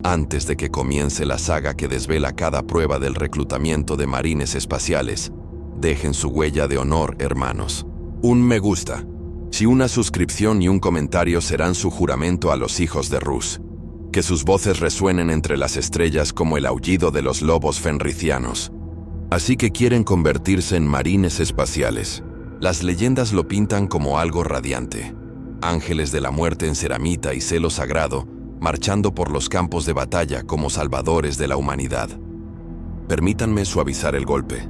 Antes de que comience la saga que desvela cada prueba del reclutamiento de marines espaciales, dejen su huella de honor, hermanos. Un me gusta. Si una suscripción y un comentario serán su juramento a los hijos de Rus. Que sus voces resuenen entre las estrellas como el aullido de los lobos fenricianos. Así que quieren convertirse en marines espaciales. Las leyendas lo pintan como algo radiante. Ángeles de la muerte en ceramita y celo sagrado, marchando por los campos de batalla como salvadores de la humanidad. Permítanme suavizar el golpe.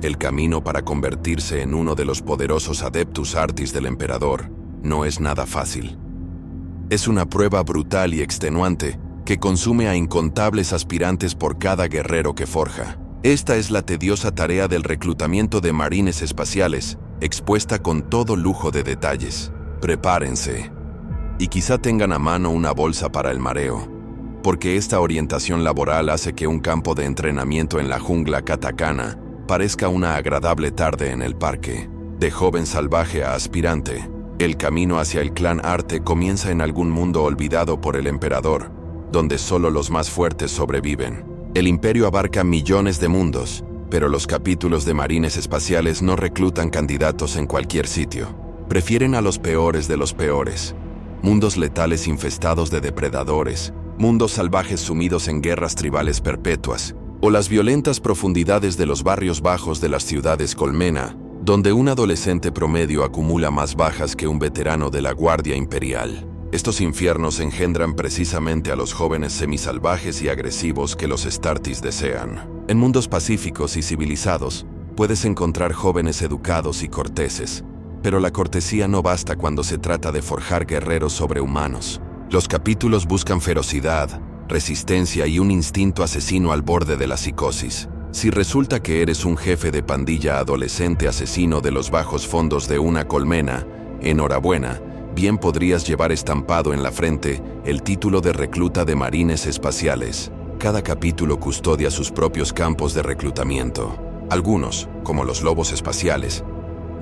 El camino para convertirse en uno de los poderosos Adeptus Artis del Emperador no es nada fácil. Es una prueba brutal y extenuante que consume a incontables aspirantes por cada guerrero que forja. Esta es la tediosa tarea del reclutamiento de marines espaciales, expuesta con todo lujo de detalles. Prepárense. Y quizá tengan a mano una bolsa para el mareo, porque esta orientación laboral hace que un campo de entrenamiento en la jungla katakana parezca una agradable tarde en el parque. De joven salvaje a aspirante, el camino hacia el clan Arte comienza en algún mundo olvidado por el emperador, donde solo los más fuertes sobreviven. El imperio abarca millones de mundos, pero los capítulos de marines espaciales no reclutan candidatos en cualquier sitio. Prefieren a los peores de los peores. Mundos letales infestados de depredadores, mundos salvajes sumidos en guerras tribales perpetuas, o las violentas profundidades de los barrios bajos de las ciudades colmena, donde un adolescente promedio acumula más bajas que un veterano de la Guardia Imperial. Estos infiernos engendran precisamente a los jóvenes semisalvajes y agresivos que los Astartes desean. En mundos pacíficos y civilizados, puedes encontrar jóvenes educados y corteses, pero la cortesía no basta cuando se trata de forjar guerreros sobrehumanos. Los capítulos buscan ferocidad, resistencia y un instinto asesino al borde de la psicosis. Si resulta que eres un jefe de pandilla adolescente asesino de los bajos fondos de una colmena, enhorabuena, bien podrías llevar estampado en la frente el título de recluta de marines espaciales. Cada capítulo custodia sus propios campos de reclutamiento. Algunos, como los lobos espaciales,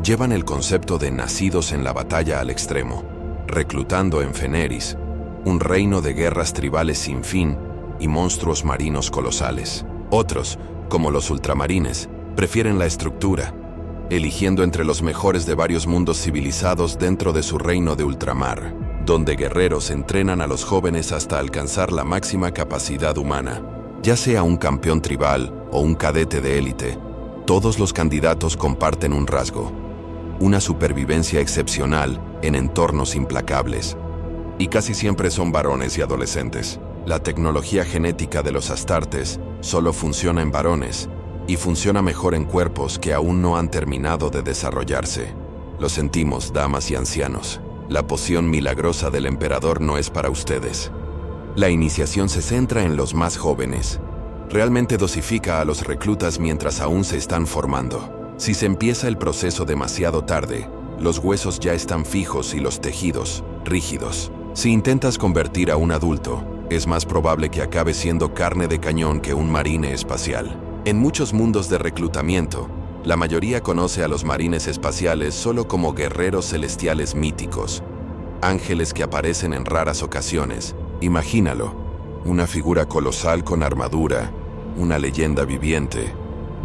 llevan el concepto de nacidos en la batalla al extremo, reclutando en Feneris, un reino de guerras tribales sin fin y monstruos marinos colosales. Otros, como los ultramarines, prefieren la estructura, eligiendo entre los mejores de varios mundos civilizados dentro de su reino de ultramar, donde guerreros entrenan a los jóvenes hasta alcanzar la máxima capacidad humana. Ya sea un campeón tribal o un cadete de élite, todos los candidatos comparten un rasgo: una supervivencia excepcional en entornos implacables. Y casi siempre son varones y adolescentes. La tecnología genética de los Astartes solo funciona en varones, y funciona mejor en cuerpos que aún no han terminado de desarrollarse. Lo sentimos, damas y ancianos. La poción milagrosa del emperador no es para ustedes. La iniciación se centra en los más jóvenes. Realmente dosifica a los reclutas mientras aún se están formando. Si se empieza el proceso demasiado tarde, los huesos ya están fijos y los tejidos, rígidos. Si intentas convertir a un adulto, es más probable que acabe siendo carne de cañón que un marine espacial. En muchos mundos de reclutamiento, la mayoría conoce a los marines espaciales solo como guerreros celestiales míticos, ángeles que aparecen en raras ocasiones. Imagínalo, una figura colosal con armadura, una leyenda viviente.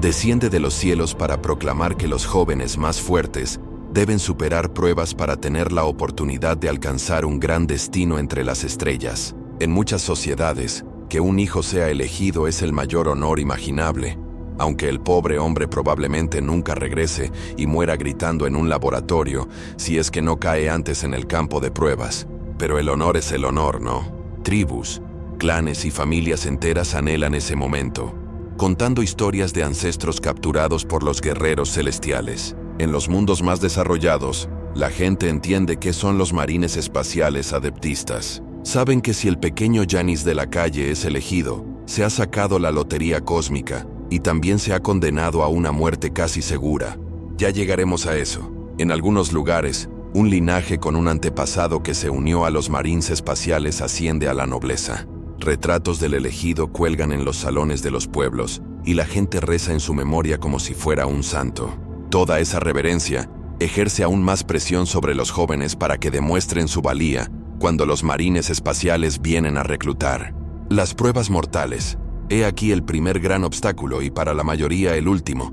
Desciende de los cielos para proclamar que los jóvenes más fuertes deben superar pruebas para tener la oportunidad de alcanzar un gran destino entre las estrellas. En muchas sociedades, que un hijo sea elegido es el mayor honor imaginable, aunque el pobre hombre probablemente nunca regrese y muera gritando en un laboratorio si es que no cae antes en el campo de pruebas. Pero el honor es el honor, ¿no? Tribus, clanes y familias enteras anhelan ese momento, contando historias de ancestros capturados por los guerreros celestiales. En los mundos más desarrollados, la gente entiende qué son los marines espaciales adeptistas. Saben que si el pequeño Yanis de la calle es elegido, se ha sacado la lotería cósmica y también se ha condenado a una muerte casi segura. Ya llegaremos a eso. En algunos lugares, un linaje con un antepasado que se unió a los marines espaciales asciende a la nobleza. Retratos del elegido cuelgan en los salones de los pueblos y la gente reza en su memoria como si fuera un santo. Toda esa reverencia ejerce aún más presión sobre los jóvenes para que demuestren su valía cuando los marines espaciales vienen a reclutar. Las pruebas mortales. He aquí el primer gran obstáculo y para la mayoría el último.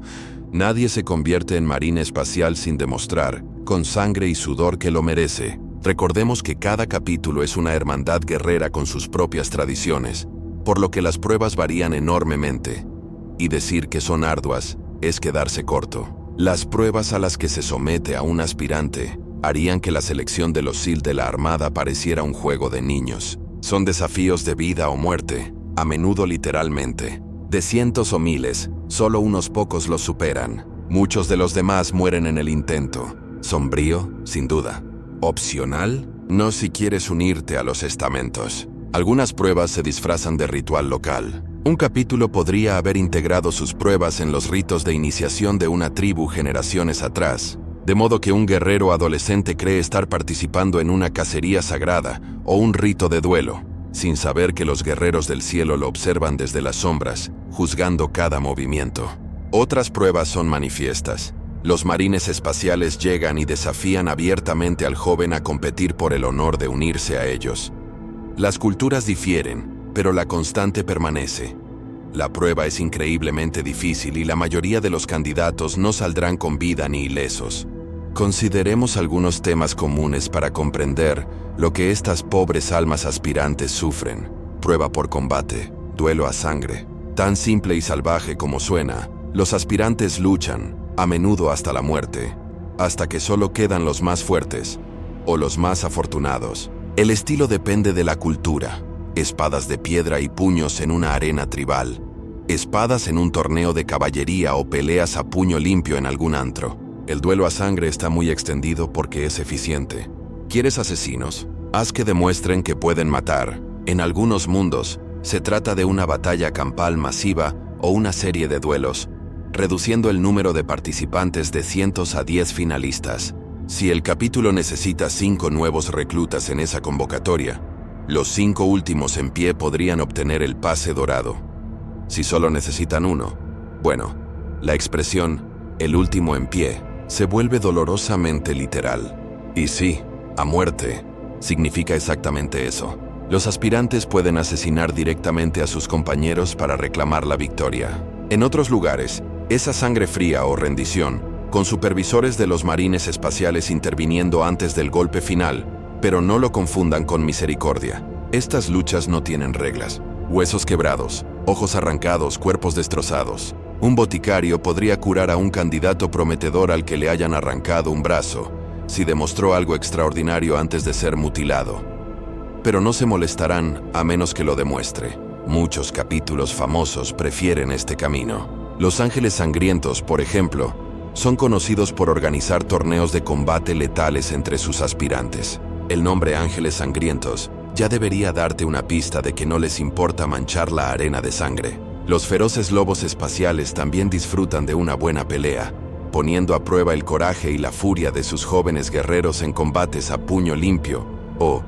Nadie se convierte en marine espacial sin demostrar, con sangre y sudor, que lo merece. Recordemos que cada capítulo es una hermandad guerrera con sus propias tradiciones, por lo que las pruebas varían enormemente. Y decir que son arduas es quedarse corto. Las pruebas a las que se somete a un aspirante harían que la selección de los SEAL de la Armada pareciera un juego de niños. Son desafíos de vida o muerte, a menudo literalmente. De cientos o miles, solo unos pocos los superan. Muchos de los demás mueren en el intento. Sombrío, sin duda. Opcional, no si quieres unirte a los estamentos. Algunas pruebas se disfrazan de ritual local. Un capítulo podría haber integrado sus pruebas en los ritos de iniciación de una tribu generaciones atrás, de modo que un guerrero adolescente cree estar participando en una cacería sagrada o un rito de duelo, sin saber que los guerreros del cielo lo observan desde las sombras, juzgando cada movimiento. Otras pruebas son manifiestas. Los marines espaciales llegan y desafían abiertamente al joven a competir por el honor de unirse a ellos. Las culturas difieren, pero la constante permanece. La prueba es increíblemente difícil y la mayoría de los candidatos no saldrán con vida ni ilesos. Consideremos algunos temas comunes para comprender lo que estas pobres almas aspirantes sufren. Prueba por combate, duelo a sangre. Tan simple y salvaje como suena, los aspirantes luchan, a menudo hasta la muerte, hasta que solo quedan los más fuertes o los más afortunados. El estilo depende de la cultura. Espadas de piedra y puños en una arena tribal. Espadas en un torneo de caballería o peleas a puño limpio en algún antro. El duelo a sangre está muy extendido porque es eficiente. ¿Quieres asesinos? Haz que demuestren que pueden matar. En algunos mundos, se trata de una batalla campal masiva o una serie de duelos, reduciendo el número de participantes de cientos a 10 finalistas. Si el capítulo necesita 5 nuevos reclutas en esa convocatoria, los 5 últimos en pie podrían obtener el pase dorado. Si solo necesitan 1, bueno, la expresión «el último en pie» se vuelve dolorosamente literal. Y sí, a muerte, significa exactamente eso. Los aspirantes pueden asesinar directamente a sus compañeros para reclamar la victoria. En otros lugares, esa sangre fría o rendición, con supervisores de los marines espaciales interviniendo antes del golpe final, pero no lo confundan con misericordia. Estas luchas no tienen reglas. Huesos quebrados, ojos arrancados, cuerpos destrozados. Un boticario podría curar a un candidato prometedor al que le hayan arrancado un brazo, si demostró algo extraordinario antes de ser mutilado. Pero no se molestarán a menos que lo demuestre. Muchos capítulos famosos prefieren este camino. Los Ángeles Sangrientos, por ejemplo, son conocidos por organizar torneos de combate letales entre sus aspirantes. El nombre Ángeles Sangrientos ya debería darte una pista de que no les importa manchar la arena de sangre. Los feroces lobos espaciales también disfrutan de una buena pelea, poniendo a prueba el coraje y la furia de sus jóvenes guerreros en combates a puño limpio o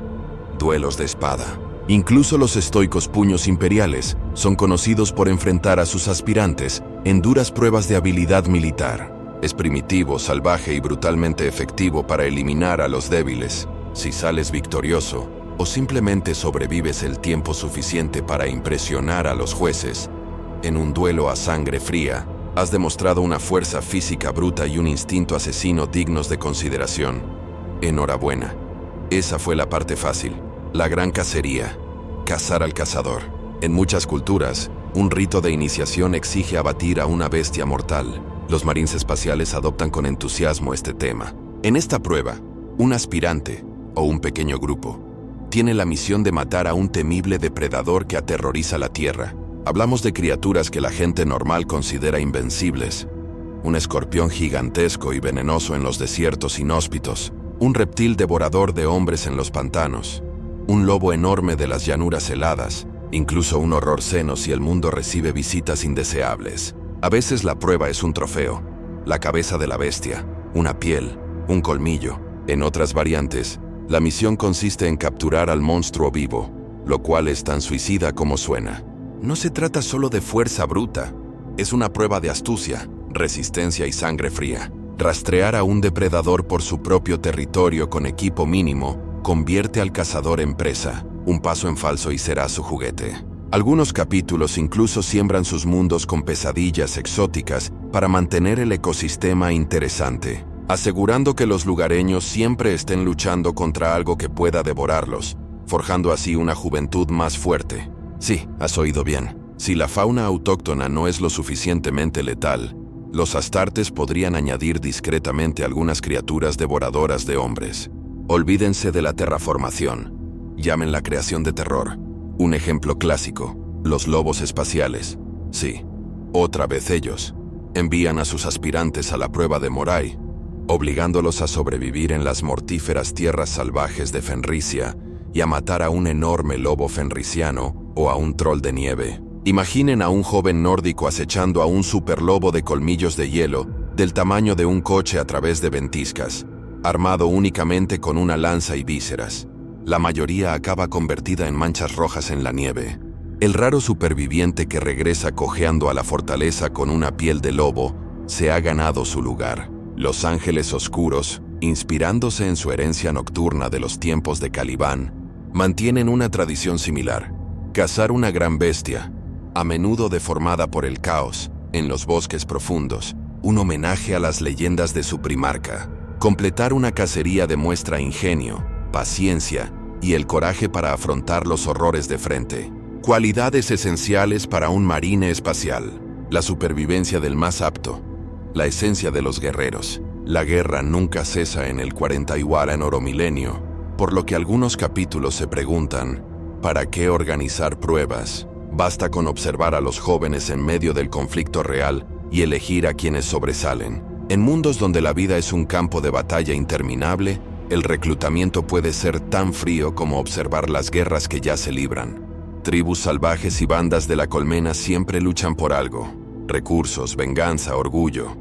duelos de espada. Incluso los estoicos puños imperiales son conocidos por enfrentar a sus aspirantes en duras pruebas de habilidad militar. Es primitivo, salvaje y brutalmente efectivo para eliminar a los débiles. Si sales victorioso, o simplemente sobrevives el tiempo suficiente para impresionar a los jueces, en un duelo a sangre fría, has demostrado una fuerza física bruta y un instinto asesino dignos de consideración. Enhorabuena. Esa fue la parte fácil, la gran cacería, cazar al cazador. En muchas culturas, un rito de iniciación exige abatir a una bestia mortal. Los marines espaciales adoptan con entusiasmo este tema. En esta prueba, un aspirante, o un pequeño grupo, tiene la misión de matar a un temible depredador que aterroriza la Tierra. Hablamos de criaturas que la gente normal considera invencibles. Un escorpión gigantesco y venenoso en los desiertos inhóspitos, un reptil devorador de hombres en los pantanos, un lobo enorme de las llanuras heladas, incluso un horror seno si el mundo recibe visitas indeseables. A veces la prueba es un trofeo, la cabeza de la bestia, una piel, un colmillo. En otras variantes, la misión consiste en capturar al monstruo vivo, lo cual es tan suicida como suena. No se trata solo de fuerza bruta, es una prueba de astucia, resistencia y sangre fría. Rastrear a un depredador por su propio territorio con equipo mínimo convierte al cazador en presa, un paso en falso y será su juguete. Algunos capítulos incluso siembran sus mundos con pesadillas exóticas para mantener el ecosistema interesante, asegurando que los lugareños siempre estén luchando contra algo que pueda devorarlos, forjando así una juventud más fuerte. Sí, has oído bien. Si la fauna autóctona no es lo suficientemente letal, los astartes podrían añadir discretamente algunas criaturas devoradoras de hombres. Olvídense de la terraformación. Llamen la creación de terror. Un ejemplo clásico, los lobos espaciales. Sí, otra vez ellos. Envían a sus aspirantes a la prueba de Moray, obligándolos a sobrevivir en las mortíferas tierras salvajes de Fenrisia y a matar a un enorme lobo fenrisiano o a un troll de nieve. Imaginen a un joven nórdico acechando a un superlobo de colmillos de hielo del tamaño de un coche a través de ventiscas, armado únicamente con una lanza y vísceras. La mayoría acaba convertida en manchas rojas en la nieve. El raro superviviente que regresa cojeando a la fortaleza con una piel de lobo se ha ganado su lugar. Los ángeles oscuros, inspirándose en su herencia nocturna de los tiempos de Calibán, mantienen una tradición similar: cazar una gran bestia, a menudo deformada por el caos, en los bosques profundos, un homenaje a las leyendas de su primarca. Completar una cacería demuestra ingenio, paciencia y el coraje para afrontar los horrores de frente. Cualidades esenciales para un marine espacial: la supervivencia del más apto, la esencia de los guerreros. La guerra nunca cesa en el 40 Iwara en Oro Milenio, por lo que algunos capítulos se preguntan: ¿para qué organizar pruebas? Basta con observar a los jóvenes en medio del conflicto real y elegir a quienes sobresalen. En mundos donde la vida es un campo de batalla interminable, el reclutamiento puede ser tan frío como observar las guerras que ya se libran. Tribus salvajes y bandas de la colmena siempre luchan por algo: recursos, venganza, orgullo.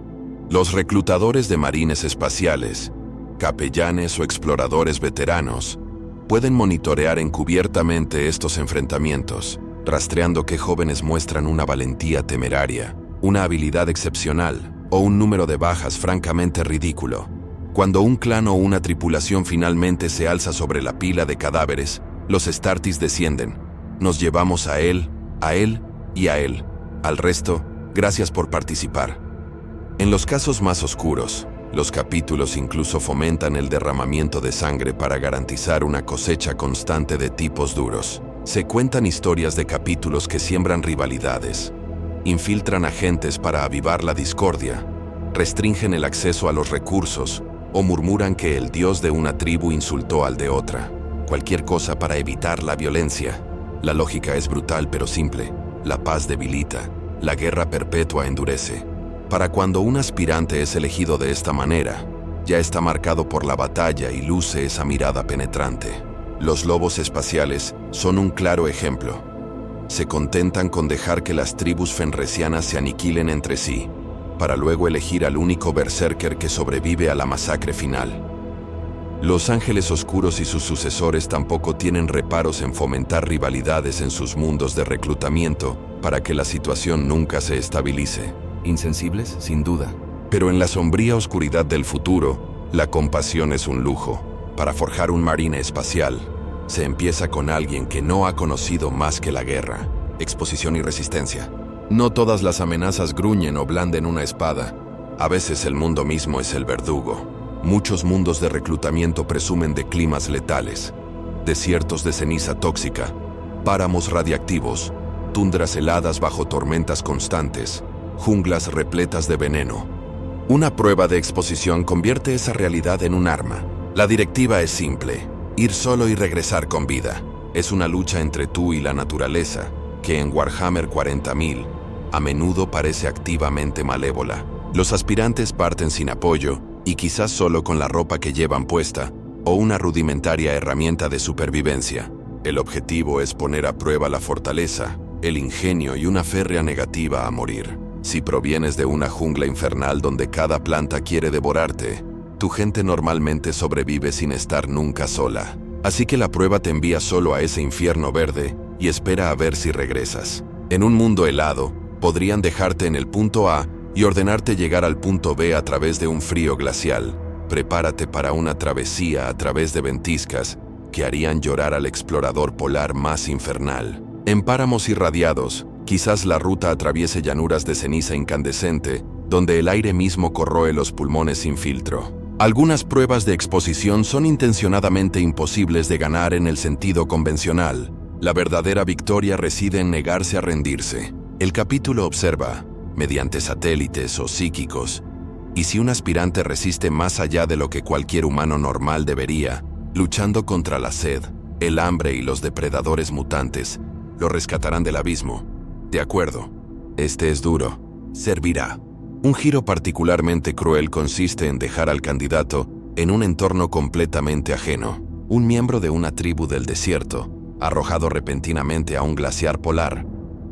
Los reclutadores de marines espaciales, capellanes o exploradores veteranos, pueden monitorear encubiertamente estos enfrentamientos, rastreando qué jóvenes muestran una valentía temeraria, una habilidad excepcional o un número de bajas francamente ridículo. Cuando un clan o una tripulación finalmente se alza sobre la pila de cadáveres, los Astartes descienden. Nos llevamos a él y a él. Al resto, gracias por participar. En los casos más oscuros, los capítulos incluso fomentan el derramamiento de sangre para garantizar una cosecha constante de tipos duros. Se cuentan historias de capítulos que siembran rivalidades, infiltran agentes para avivar la discordia, restringen el acceso a los recursos o murmuran que el dios de una tribu insultó al de otra. Cualquier cosa para evitar la violencia. La lógica es brutal pero simple. La paz debilita, la guerra perpetua endurece. Para cuando un aspirante es elegido de esta manera, ya está marcado por la batalla y luce esa mirada penetrante. Los lobos espaciales son un claro ejemplo. Se contentan con dejar que las tribus fenresianas se aniquilen entre sí, para luego elegir al único berserker que sobrevive a la masacre final. Los ángeles oscuros y sus sucesores tampoco tienen reparos en fomentar rivalidades en sus mundos de reclutamiento para que la situación nunca se estabilice. Insensibles, sin duda. Pero en la sombría oscuridad del futuro, la compasión es un lujo. Para forjar un marine espacial, se empieza con alguien que no ha conocido más que la guerra, exposición y resistencia. No todas las amenazas gruñen o blanden una espada. A veces el mundo mismo es el verdugo. Muchos mundos de reclutamiento presumen de climas letales, desiertos de ceniza tóxica, páramos radiactivos, tundras heladas bajo tormentas constantes, junglas repletas de veneno. Una prueba de exposición convierte esa realidad en un arma. La directiva es simple: ir solo y regresar con vida. Es una lucha entre tú y la naturaleza, que en Warhammer 40.000 a menudo parece activamente malévola. Los aspirantes parten sin apoyo, y quizás solo con la ropa que llevan puesta, o una rudimentaria herramienta de supervivencia. El objetivo es poner a prueba la fortaleza, el ingenio y una férrea negativa a morir. Si provienes de una jungla infernal donde cada planta quiere devorarte, tu gente normalmente sobrevive sin estar nunca sola. Así que la prueba te envía solo a ese infierno verde y espera a ver si regresas. En un mundo helado, podrían dejarte en el punto A y ordenarte llegar al punto B a través de un frío glacial. Prepárate para una travesía a través de ventiscas que harían llorar al explorador polar más infernal. En páramos irradiados, quizás la ruta atraviese llanuras de ceniza incandescente, donde el aire mismo corroe los pulmones sin filtro. Algunas pruebas de exposición son intencionadamente imposibles de ganar en el sentido convencional. La verdadera victoria reside en negarse a rendirse. El capítulo observa, mediante satélites o psíquicos, y si un aspirante resiste más allá de lo que cualquier humano normal debería, luchando contra la sed, el hambre y los depredadores mutantes, lo rescatarán del abismo. De acuerdo, este es duro, servirá. Un giro particularmente cruel consiste en dejar al candidato en un entorno completamente ajeno. Un miembro de una tribu del desierto, arrojado repentinamente a un glaciar polar,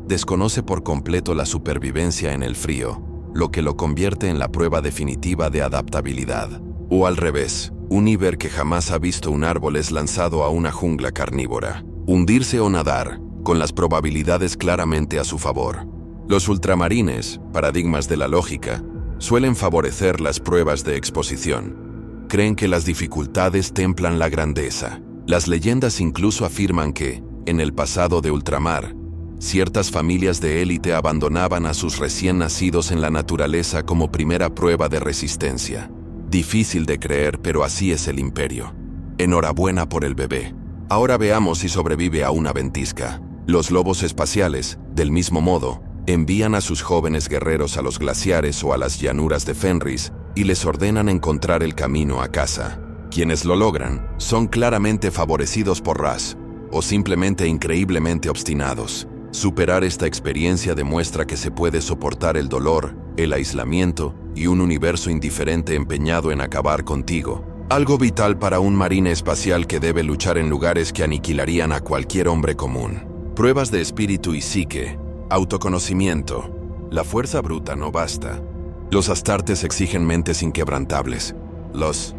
desconoce por completo la supervivencia en el frío, lo que lo convierte en la prueba definitiva de adaptabilidad. O al revés, un íber que jamás ha visto un árbol es lanzado a una jungla carnívora. Hundirse o nadar, con las probabilidades claramente a su favor. Los ultramarines, paradigmas de la lógica, suelen favorecer las pruebas de exposición. Creen que las dificultades templan la grandeza. Las leyendas incluso afirman que, en el pasado de ultramar, ciertas familias de élite abandonaban a sus recién nacidos en la naturaleza como primera prueba de resistencia. Difícil de creer, pero así es el imperio. Enhorabuena por el bebé. Ahora veamos si sobrevive a una ventisca. Los lobos espaciales, del mismo modo, envían a sus jóvenes guerreros a los glaciares o a las llanuras de Fenris y les ordenan encontrar el camino a casa. Quienes lo logran son claramente favorecidos por Ras, o simplemente increíblemente obstinados. Superar esta experiencia demuestra que se puede soportar el dolor, el aislamiento y un universo indiferente empeñado en acabar contigo. Algo vital para un marine espacial que debe luchar en lugares que aniquilarían a cualquier hombre común. Pruebas de espíritu y psique. Autoconocimiento. La fuerza bruta no basta. Los astartes exigen mentes inquebrantables. Los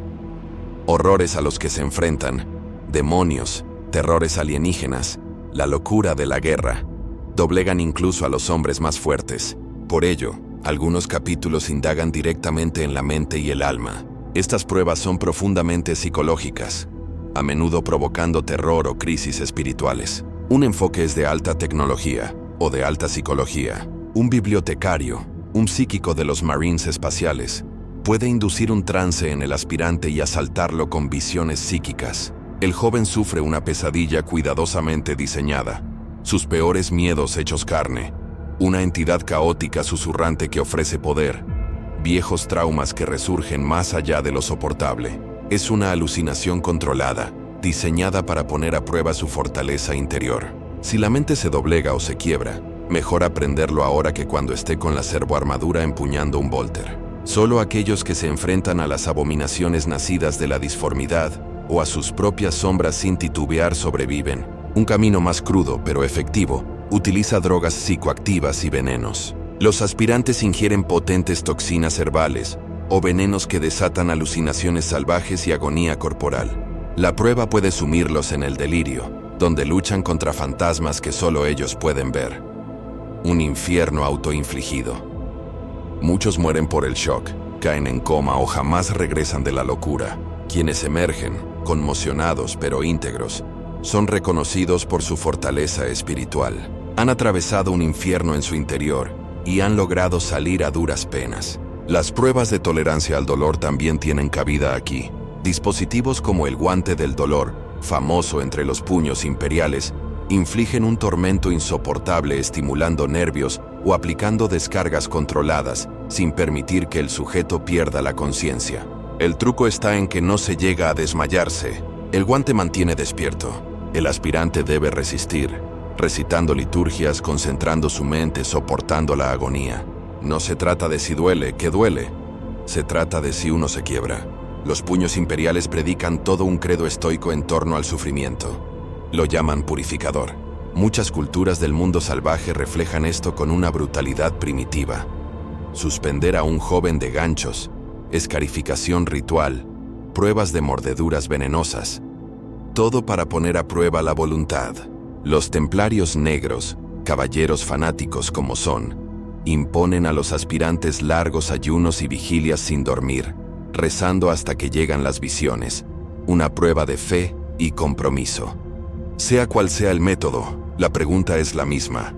horrores a los que se enfrentan, demonios, terrores alienígenas, la locura de la guerra, doblegan incluso a los hombres más fuertes. Por ello, algunos capítulos indagan directamente en la mente y el alma. Estas pruebas son profundamente psicológicas, a menudo provocando terror o crisis espirituales. Un enfoque es de alta tecnología o de alta psicología. Un bibliotecario, un psíquico de los Marines espaciales, puede inducir un trance en el aspirante y asaltarlo con visiones psíquicas. El joven sufre una pesadilla cuidadosamente diseñada, sus peores miedos hechos carne, una entidad caótica susurrante que ofrece poder, viejos traumas que resurgen más allá de lo soportable. Es una alucinación controlada, diseñada para poner a prueba su fortaleza interior. Si la mente se doblega o se quiebra, mejor aprenderlo ahora que cuando esté con la servoarmadura empuñando un volter. Solo aquellos que se enfrentan a las abominaciones nacidas de la disformidad o a sus propias sombras sin titubear sobreviven. Un camino más crudo pero efectivo utiliza drogas psicoactivas y venenos. Los aspirantes ingieren potentes toxinas herbales o venenos que desatan alucinaciones salvajes y agonía corporal. La prueba puede sumirlos en el delirio, donde luchan contra fantasmas que solo ellos pueden ver. Un infierno autoinfligido. Muchos mueren por el shock, caen en coma o jamás regresan de la locura. Quienes emergen, conmocionados pero íntegros, son reconocidos por su fortaleza espiritual. Han atravesado un infierno en su interior y han logrado salir a duras penas. Las pruebas de tolerancia al dolor también tienen cabida aquí. Dispositivos como el guante del dolor, famoso entre los puños imperiales, infligen un tormento insoportable estimulando nervios o aplicando descargas controladas sin permitir que el sujeto pierda la conciencia. El truco está en que no se llega a desmayarse. El guante mantiene despierto. El aspirante debe resistir, recitando liturgias, concentrando su mente, soportando la agonía. No se trata de si duele, que duele. Se trata de si uno se quiebra. Los puños imperiales predican todo un credo estoico en torno al sufrimiento. Lo llaman purificador. Muchas culturas del mundo salvaje reflejan esto con una brutalidad primitiva. Suspender a un joven de ganchos, escarificación ritual, pruebas de mordeduras venenosas. Todo para poner a prueba la voluntad. Los templarios negros, caballeros fanáticos como son, imponen a los aspirantes largos ayunos y vigilias sin dormir, rezando hasta que llegan las visiones, una prueba de fe y compromiso. Sea cual sea el método, La pregunta es la misma.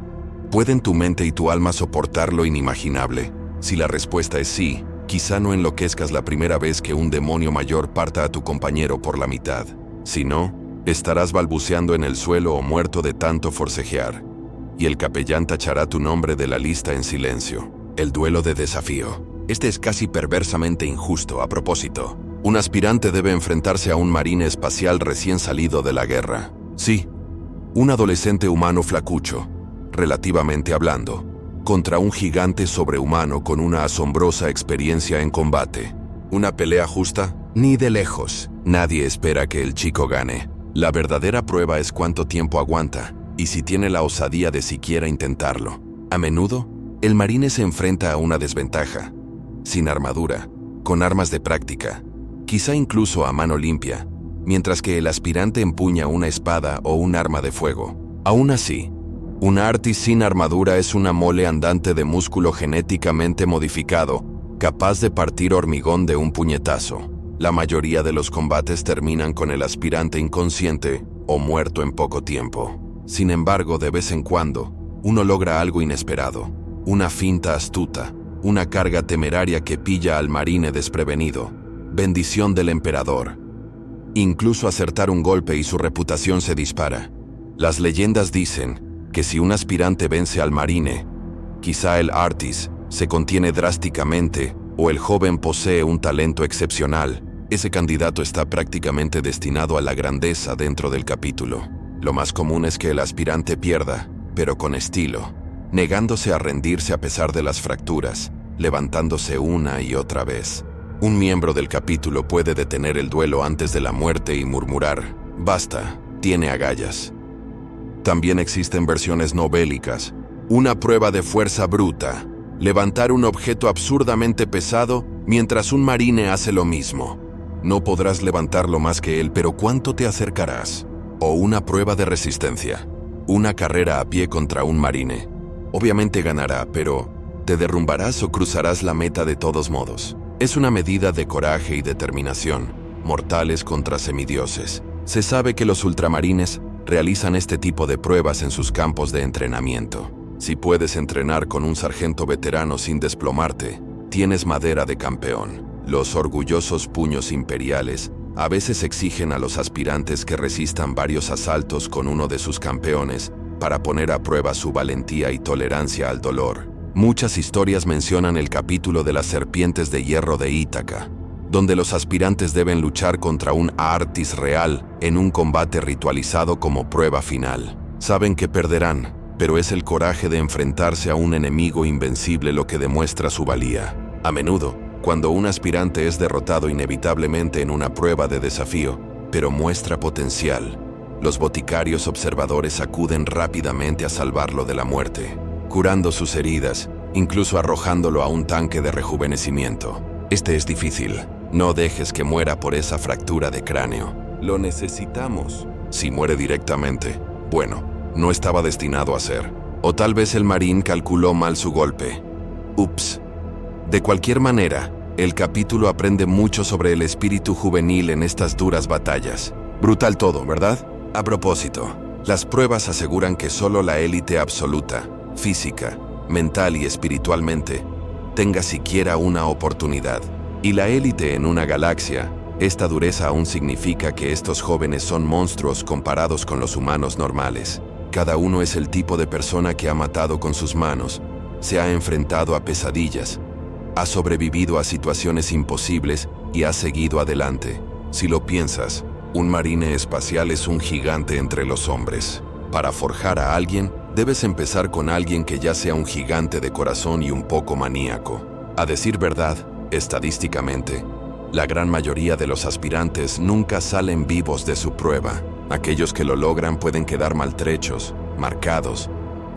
¿Pueden tu mente y tu alma soportar lo inimaginable? Si la respuesta es sí, quizá no enloquezcas la primera vez que un demonio mayor parta a tu compañero por la mitad. Si no, estarás balbuceando en el suelo o muerto de tanto forcejear. Y el capellán tachará tu nombre de la lista en silencio. El duelo de desafío. Este es casi perversamente injusto. A propósito, un aspirante debe enfrentarse a un marine espacial recién salido de la guerra. Sí, un adolescente humano flacucho, relativamente hablando, contra un gigante sobrehumano con una asombrosa experiencia en combate. ¿Una pelea justa? Ni de lejos. Nadie espera que el chico gane. La verdadera prueba es cuánto tiempo aguanta, y si tiene la osadía de siquiera intentarlo. A menudo, el marine se enfrenta a una desventaja. Sin armadura, con armas de práctica, quizá incluso a mano limpia, mientras que el aspirante empuña una espada o un arma de fuego. Aún así, un Artis sin armadura es una mole andante de músculo genéticamente modificado, capaz de partir hormigón de un puñetazo. La mayoría de los combates terminan con el aspirante inconsciente o muerto en poco tiempo. Sin embargo, de vez en cuando, uno logra algo inesperado, una finta astuta, una carga temeraria que pilla al marine desprevenido. Bendición del emperador. Incluso acertar un golpe y su reputación se dispara. Las leyendas dicen que si un aspirante vence al marine, quizá el Artis se contiene drásticamente o el joven posee un talento excepcional, ese candidato está prácticamente destinado a la grandeza dentro del capítulo. Lo más común es que el aspirante pierda, pero con estilo, negándose a rendirse a pesar de las fracturas, levantándose una y otra vez. Un miembro del capítulo puede detener el duelo antes de la muerte y murmurar: «Basta, tiene agallas». También existen versiones no bélicas. Una prueba de fuerza bruta. Levantar un objeto absurdamente pesado mientras un marine hace lo mismo. No podrás levantarlo más que él, pero ¿cuánto te acercarás? O una prueba de resistencia. Una carrera a pie contra un marine. Obviamente ganará, pero ¿te derrumbarás o cruzarás la meta de todos modos? Es una medida de coraje y determinación. Mortales contra semidioses. Se sabe que los ultramarines realizan este tipo de pruebas en sus campos de entrenamiento. Si puedes entrenar con un sargento veterano sin desplomarte, tienes madera de campeón. Los orgullosos puños imperiales a veces exigen a los aspirantes que resistan varios asaltos con uno de sus campeones para poner a prueba su valentía y tolerancia al dolor. Muchas historias mencionan el capítulo de las serpientes de hierro de Ítaca, donde los aspirantes deben luchar contra un Artis real en un combate ritualizado como prueba final. Saben que perderán, pero es el coraje de enfrentarse a un enemigo invencible lo que demuestra su valía. A menudo, cuando un aspirante es derrotado inevitablemente en una prueba de desafío, pero muestra potencial, los boticarios observadores acuden rápidamente a salvarlo de la muerte, curando sus heridas, incluso arrojándolo a un tanque de rejuvenecimiento. Este es difícil. No dejes que muera por esa fractura de cráneo. Lo necesitamos. Si muere directamente, bueno, no estaba destinado a ser. O tal vez el marín calculó mal su golpe. Ups. De cualquier manera, el capítulo aprende mucho sobre el espíritu juvenil en estas duras batallas. Brutal todo, ¿verdad? A propósito, las pruebas aseguran que solo la élite absoluta, física, mental y espiritualmente, tenga siquiera una oportunidad. Y la élite en una galaxia, esta dureza aún significa que estos jóvenes son monstruos comparados con los humanos normales. Cada uno es el tipo de persona que ha matado con sus manos, se ha enfrentado a pesadillas, ha sobrevivido a situaciones imposibles y ha seguido adelante. Si lo piensas, un marine espacial es un gigante entre los hombres. Para forjar a alguien, debes empezar con alguien que ya sea un gigante de corazón y un poco maníaco. A decir verdad, estadísticamente, la gran mayoría de los aspirantes nunca salen vivos de su prueba. Aquellos que lo logran pueden quedar maltrechos, marcados,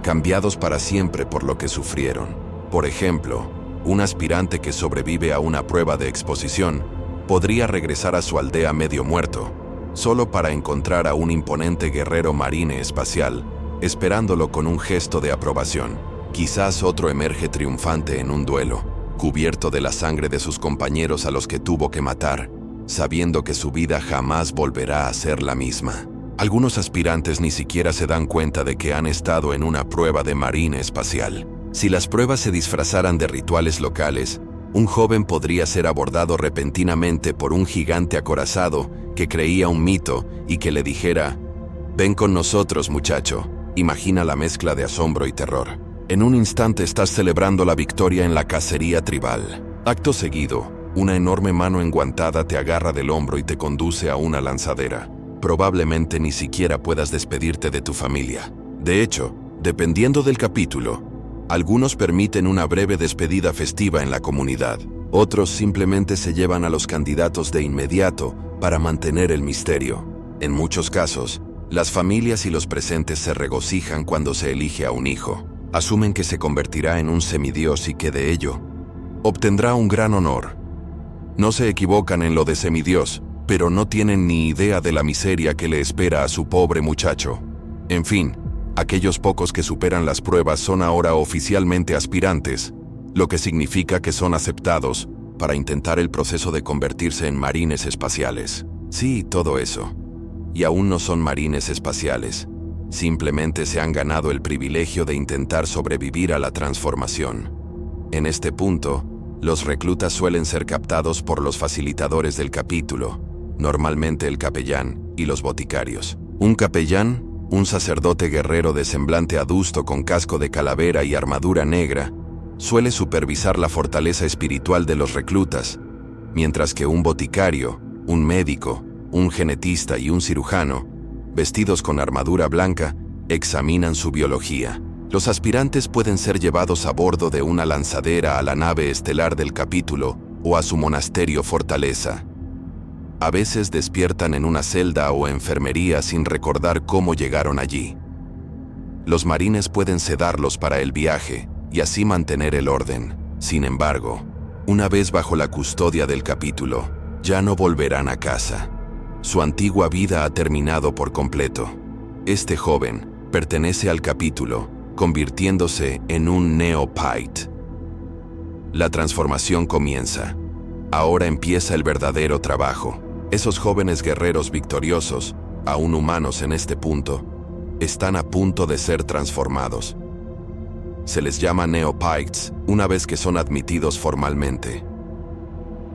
cambiados para siempre por lo que sufrieron. Por ejemplo, un aspirante que sobrevive a una prueba de exposición podría regresar a su aldea medio muerto, solo para encontrar a un imponente guerrero marine espacial, esperándolo con un gesto de aprobación. Quizás otro emerge triunfante en un duelo, cubierto de la sangre de sus compañeros a los que tuvo que matar, sabiendo que su vida jamás volverá a ser la misma. Algunos aspirantes ni siquiera se dan cuenta de que han estado en una prueba de marina espacial. Si las pruebas se disfrazaran de rituales locales, un joven podría ser abordado repentinamente por un gigante acorazado que creía un mito y que le dijera: «Ven con nosotros, muchacho». Imagina la mezcla de asombro y terror. En un instante estás celebrando la victoria en la cacería tribal. Acto seguido, una enorme mano enguantada te agarra del hombro y te conduce a una lanzadera. Probablemente ni siquiera puedas despedirte de tu familia. De hecho, dependiendo del capítulo, algunos permiten una breve despedida festiva en la comunidad. Otros simplemente se llevan a los candidatos de inmediato para mantener el misterio. En muchos casos, las familias y los presentes se regocijan cuando se elige a un hijo. Asumen que se convertirá en un semidios y que de ello obtendrá un gran honor. No se equivocan en lo de semidios, pero no tienen ni idea de la miseria que le espera a su pobre muchacho. En fin, aquellos pocos que superan las pruebas son ahora oficialmente aspirantes, lo que significa que son aceptados para intentar el proceso de convertirse en marines espaciales. Sí, todo eso. Y aún no son marines espaciales. Simplemente se han ganado el privilegio de intentar sobrevivir a la transformación. En este punto, los reclutas suelen ser captados por los facilitadores del capítulo, normalmente el capellán y los boticarios. Un capellán, un sacerdote guerrero de semblante adusto con casco de calavera y armadura negra, suele supervisar la fortaleza espiritual de los reclutas, mientras que un boticario, un médico, un genetista y un cirujano, vestidos con armadura blanca, examinan su biología. Los aspirantes pueden ser llevados a bordo de una lanzadera a la nave estelar del capítulo o a su monasterio fortaleza. A veces despiertan en una celda o enfermería sin recordar cómo llegaron allí. Los marines pueden sedarlos para el viaje y así mantener el orden. Sin embargo, una vez bajo la custodia del capítulo, ya no volverán a casa. Su antigua vida ha terminado por completo. Este joven pertenece al capítulo, convirtiéndose en un neophyte. La transformación comienza. Ahora empieza el verdadero trabajo. Esos jóvenes guerreros victoriosos, aún humanos en este punto, están a punto de ser transformados. Se les llama neophytes una vez que son admitidos formalmente.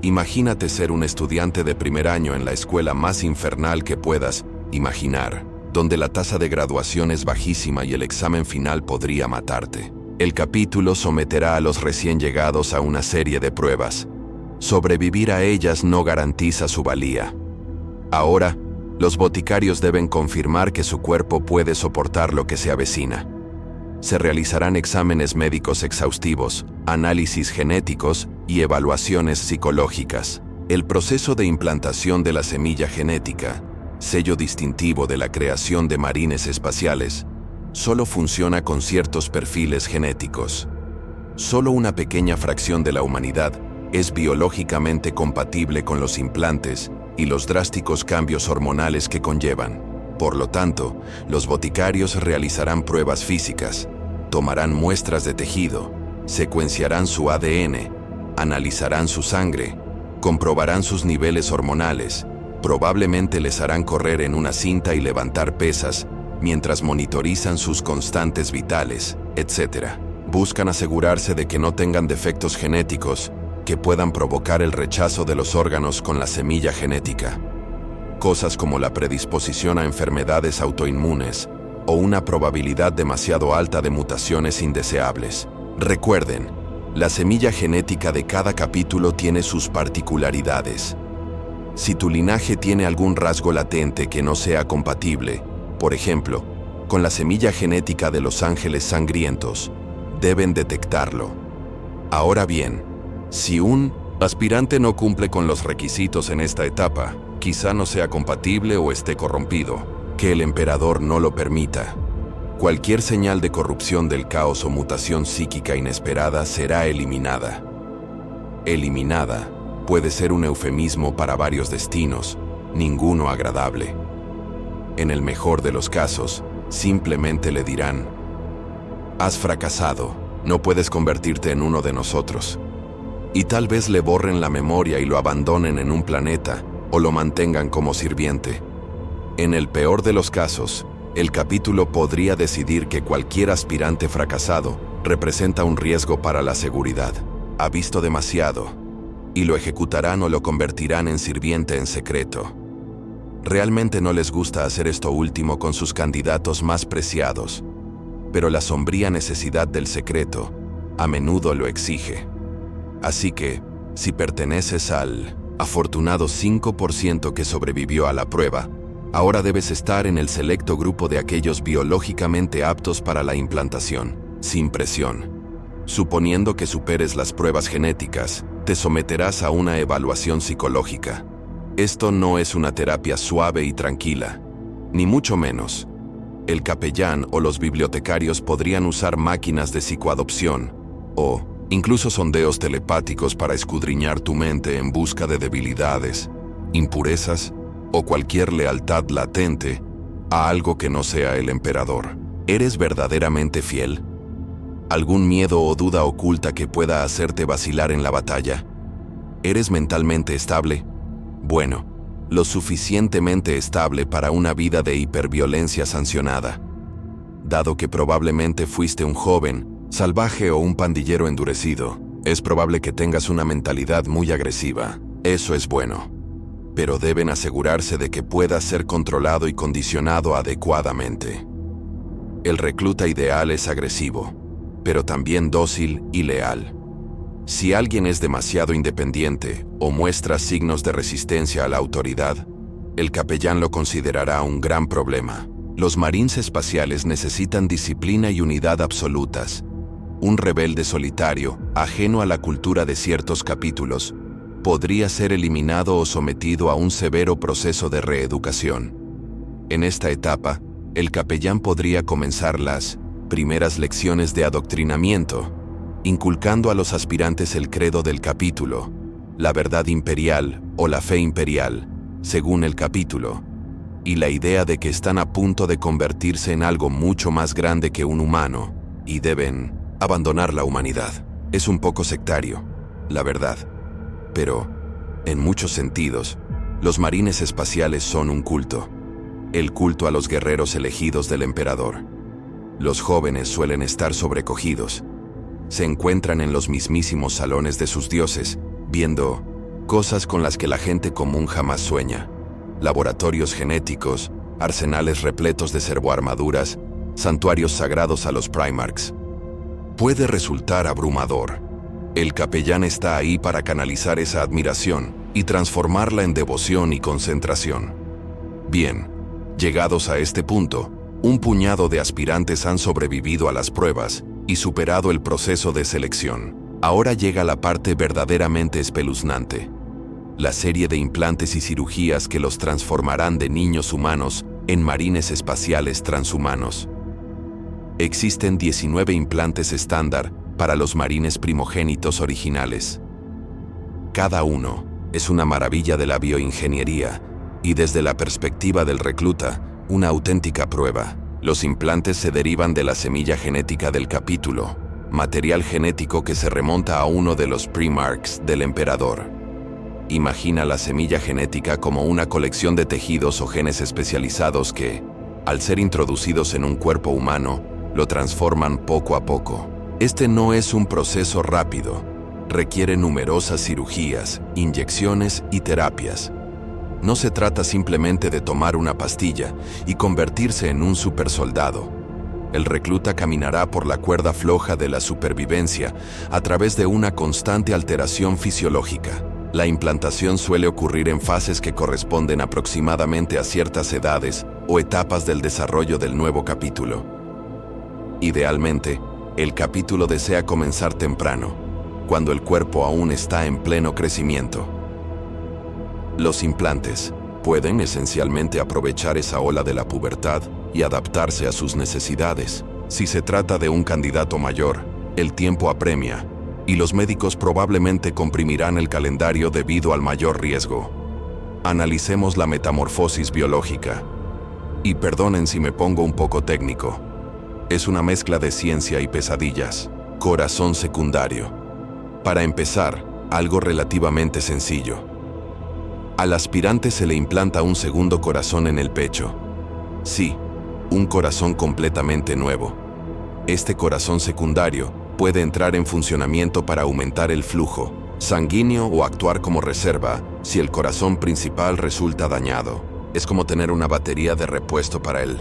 Imagínate ser un estudiante de primer año en la escuela más infernal que puedas imaginar, donde la tasa de graduación es bajísima y el examen final podría matarte. El capítulo someterá a los recién llegados a una serie de pruebas. Sobrevivir a ellas no garantiza su valía. Ahora, los boticarios deben confirmar que su cuerpo puede soportar lo que se avecina. Se realizarán exámenes médicos exhaustivos, análisis genéticos y evaluaciones psicológicas. El proceso de implantación de la semilla genética, sello distintivo de la creación de marines espaciales, solo funciona con ciertos perfiles genéticos. Solo una pequeña fracción de la humanidad es biológicamente compatible con los implantes y los drásticos cambios hormonales que conllevan. Por lo tanto, los boticarios realizarán pruebas físicas, tomarán muestras de tejido, secuenciarán su ADN, analizarán su sangre, comprobarán sus niveles hormonales, probablemente les harán correr en una cinta y levantar pesas, mientras monitorizan sus constantes vitales, etc. Buscan asegurarse de que no tengan defectos genéticos que puedan provocar el rechazo de los órganos con la semilla genética. Cosas como la predisposición a enfermedades autoinmunes o una probabilidad demasiado alta de mutaciones indeseables. Recuerden, la semilla genética de cada capítulo tiene sus particularidades. Si tu linaje tiene algún rasgo latente que no sea compatible, por ejemplo, con la semilla genética de los ángeles sangrientos, deben detectarlo. Ahora bien, si un aspirante no cumple con los requisitos en esta etapa, quizá no sea compatible o esté corrompido, que el emperador no lo permita. Cualquier señal de corrupción del caos o mutación psíquica inesperada será eliminada. Eliminada puede ser un eufemismo para varios destinos, ninguno agradable. En el mejor de los casos, simplemente le dirán: has fracasado, no puedes convertirte en uno de nosotros. Y tal vez le borren la memoria y lo abandonen en un planeta o lo mantengan como sirviente. En el peor de los casos, el capítulo podría decidir que cualquier aspirante fracasado representa un riesgo para la seguridad. Ha visto demasiado, y lo ejecutarán o lo convertirán en sirviente en secreto. Realmente no les gusta hacer esto último con sus candidatos más preciados, pero la sombría necesidad del secreto a menudo lo exige. Así que, si perteneces al afortunado 5% que sobrevivió a la prueba, ahora debes estar en el selecto grupo de aquellos biológicamente aptos para la implantación, sin presión. Suponiendo que superes las pruebas genéticas, te someterás a una evaluación psicológica. Esto no es una terapia suave y tranquila, ni mucho menos. El capellán o los bibliotecarios podrían usar máquinas de psicoadopción o incluso sondeos telepáticos para escudriñar tu mente en busca de debilidades, impurezas o cualquier lealtad latente a algo que no sea el emperador. ¿Eres verdaderamente fiel? ¿Algún miedo o duda oculta que pueda hacerte vacilar en la batalla? ¿Eres mentalmente estable? Bueno, lo suficientemente estable para una vida de hiperviolencia sancionada. Dado que probablemente fuiste un joven, salvaje o un pandillero endurecido, es probable que tengas una mentalidad muy agresiva. Eso es bueno. Pero deben asegurarse de que puedas ser controlado y condicionado adecuadamente. El recluta ideal es agresivo, pero también dócil y leal. Si alguien es demasiado independiente o muestra signos de resistencia a la autoridad, el capellán lo considerará un gran problema. Los marines espaciales necesitan disciplina y unidad absolutas. Un rebelde solitario, ajeno a la cultura de ciertos capítulos, podría ser eliminado o sometido a un severo proceso de reeducación. En esta etapa, el capellán podría comenzar las primeras lecciones de adoctrinamiento, inculcando a los aspirantes el credo del capítulo, la verdad imperial o la fe imperial, según el capítulo, y la idea de que están a punto de convertirse en algo mucho más grande que un humano y deben abandonar la humanidad. Es un poco sectario, la verdad. Pero, en muchos sentidos, los marines espaciales son un culto. El culto a los guerreros elegidos del emperador. Los jóvenes suelen estar sobrecogidos. Se encuentran en los mismísimos salones de sus dioses, viendo cosas con las que la gente común jamás sueña. Laboratorios genéticos, arsenales repletos de servoarmaduras, santuarios sagrados a los Primarchs. Puede resultar abrumador. El capellán está ahí para canalizar esa admiración y transformarla en devoción y concentración. Bien, llegados a este punto, un puñado de aspirantes han sobrevivido a las pruebas y superado el proceso de selección. Ahora llega la parte verdaderamente espeluznante. La serie de implantes y cirugías que los transformarán de niños humanos en marines espaciales transhumanos. Existen 19 implantes estándar para los marines primogénitos originales. Cada uno es una maravilla de la bioingeniería y desde la perspectiva del recluta, una auténtica prueba. Los implantes se derivan de la semilla genética del capítulo, material genético que se remonta a uno de los Primarchs del emperador. Imagina la semilla genética como una colección de tejidos o genes especializados que, al ser introducidos en un cuerpo humano, lo transforman poco a poco. Este no es un proceso rápido, requiere numerosas cirugías, inyecciones y terapias. No se trata simplemente de tomar una pastilla y convertirse en un supersoldado. El recluta caminará por la cuerda floja de la supervivencia a través de una constante alteración fisiológica. La implantación suele ocurrir en fases que corresponden aproximadamente a ciertas edades o etapas del desarrollo del nuevo capítulo. Idealmente, el capítulo desea comenzar temprano, cuando el cuerpo aún está en pleno crecimiento. Los implantes pueden esencialmente aprovechar esa ola de la pubertad y adaptarse a sus necesidades. Si se trata de un candidato mayor, el tiempo apremia, y los médicos probablemente comprimirán el calendario debido al mayor riesgo. Analicemos la metamorfosis biológica. Y perdonen si me pongo un poco técnico. Es una mezcla de ciencia y pesadillas. Corazón secundario. Para empezar, algo relativamente sencillo. Al aspirante se le implanta un segundo corazón en el pecho. Sí, un corazón completamente nuevo. Este corazón secundario puede entrar en funcionamiento para aumentar el flujo sanguíneo o actuar como reserva si el corazón principal resulta dañado. Es como tener una batería de repuesto para él.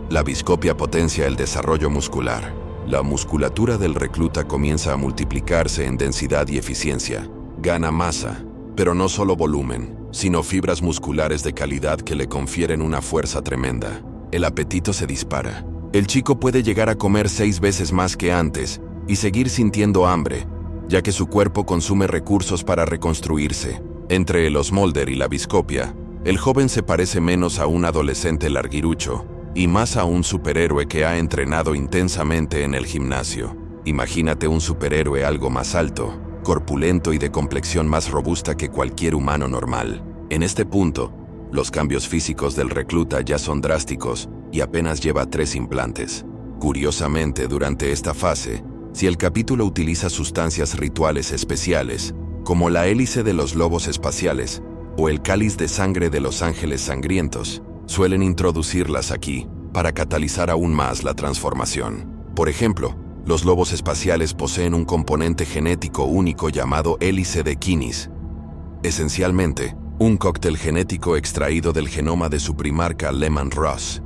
La biscopia potencia el desarrollo muscular. La musculatura del recluta comienza a multiplicarse en densidad y eficiencia. Gana masa, pero no solo volumen, sino fibras musculares de calidad que le confieren una fuerza tremenda. El apetito se dispara. El chico puede llegar a comer 6 veces más que antes y seguir sintiendo hambre, ya que su cuerpo consume recursos para reconstruirse. Entre el Osmolder y la biscopia, el joven se parece menos a un adolescente larguirucho y más a un superhéroe que ha entrenado intensamente en el gimnasio. Imagínate un superhéroe algo más alto, corpulento y de complexión más robusta que cualquier humano normal. En este punto, los cambios físicos del recluta ya son drásticos y apenas lleva 3 implantes. Curiosamente, durante esta fase, si el capítulo utiliza sustancias rituales especiales, como la hélice de los lobos espaciales o el cáliz de sangre de los ángeles sangrientos, suelen introducirlas aquí para catalizar aún más la transformación. Por ejemplo, los lobos espaciales poseen un componente genético único llamado hélice de Kinis. Esencialmente, un cóctel genético extraído del genoma de su primarca Lehman Ross.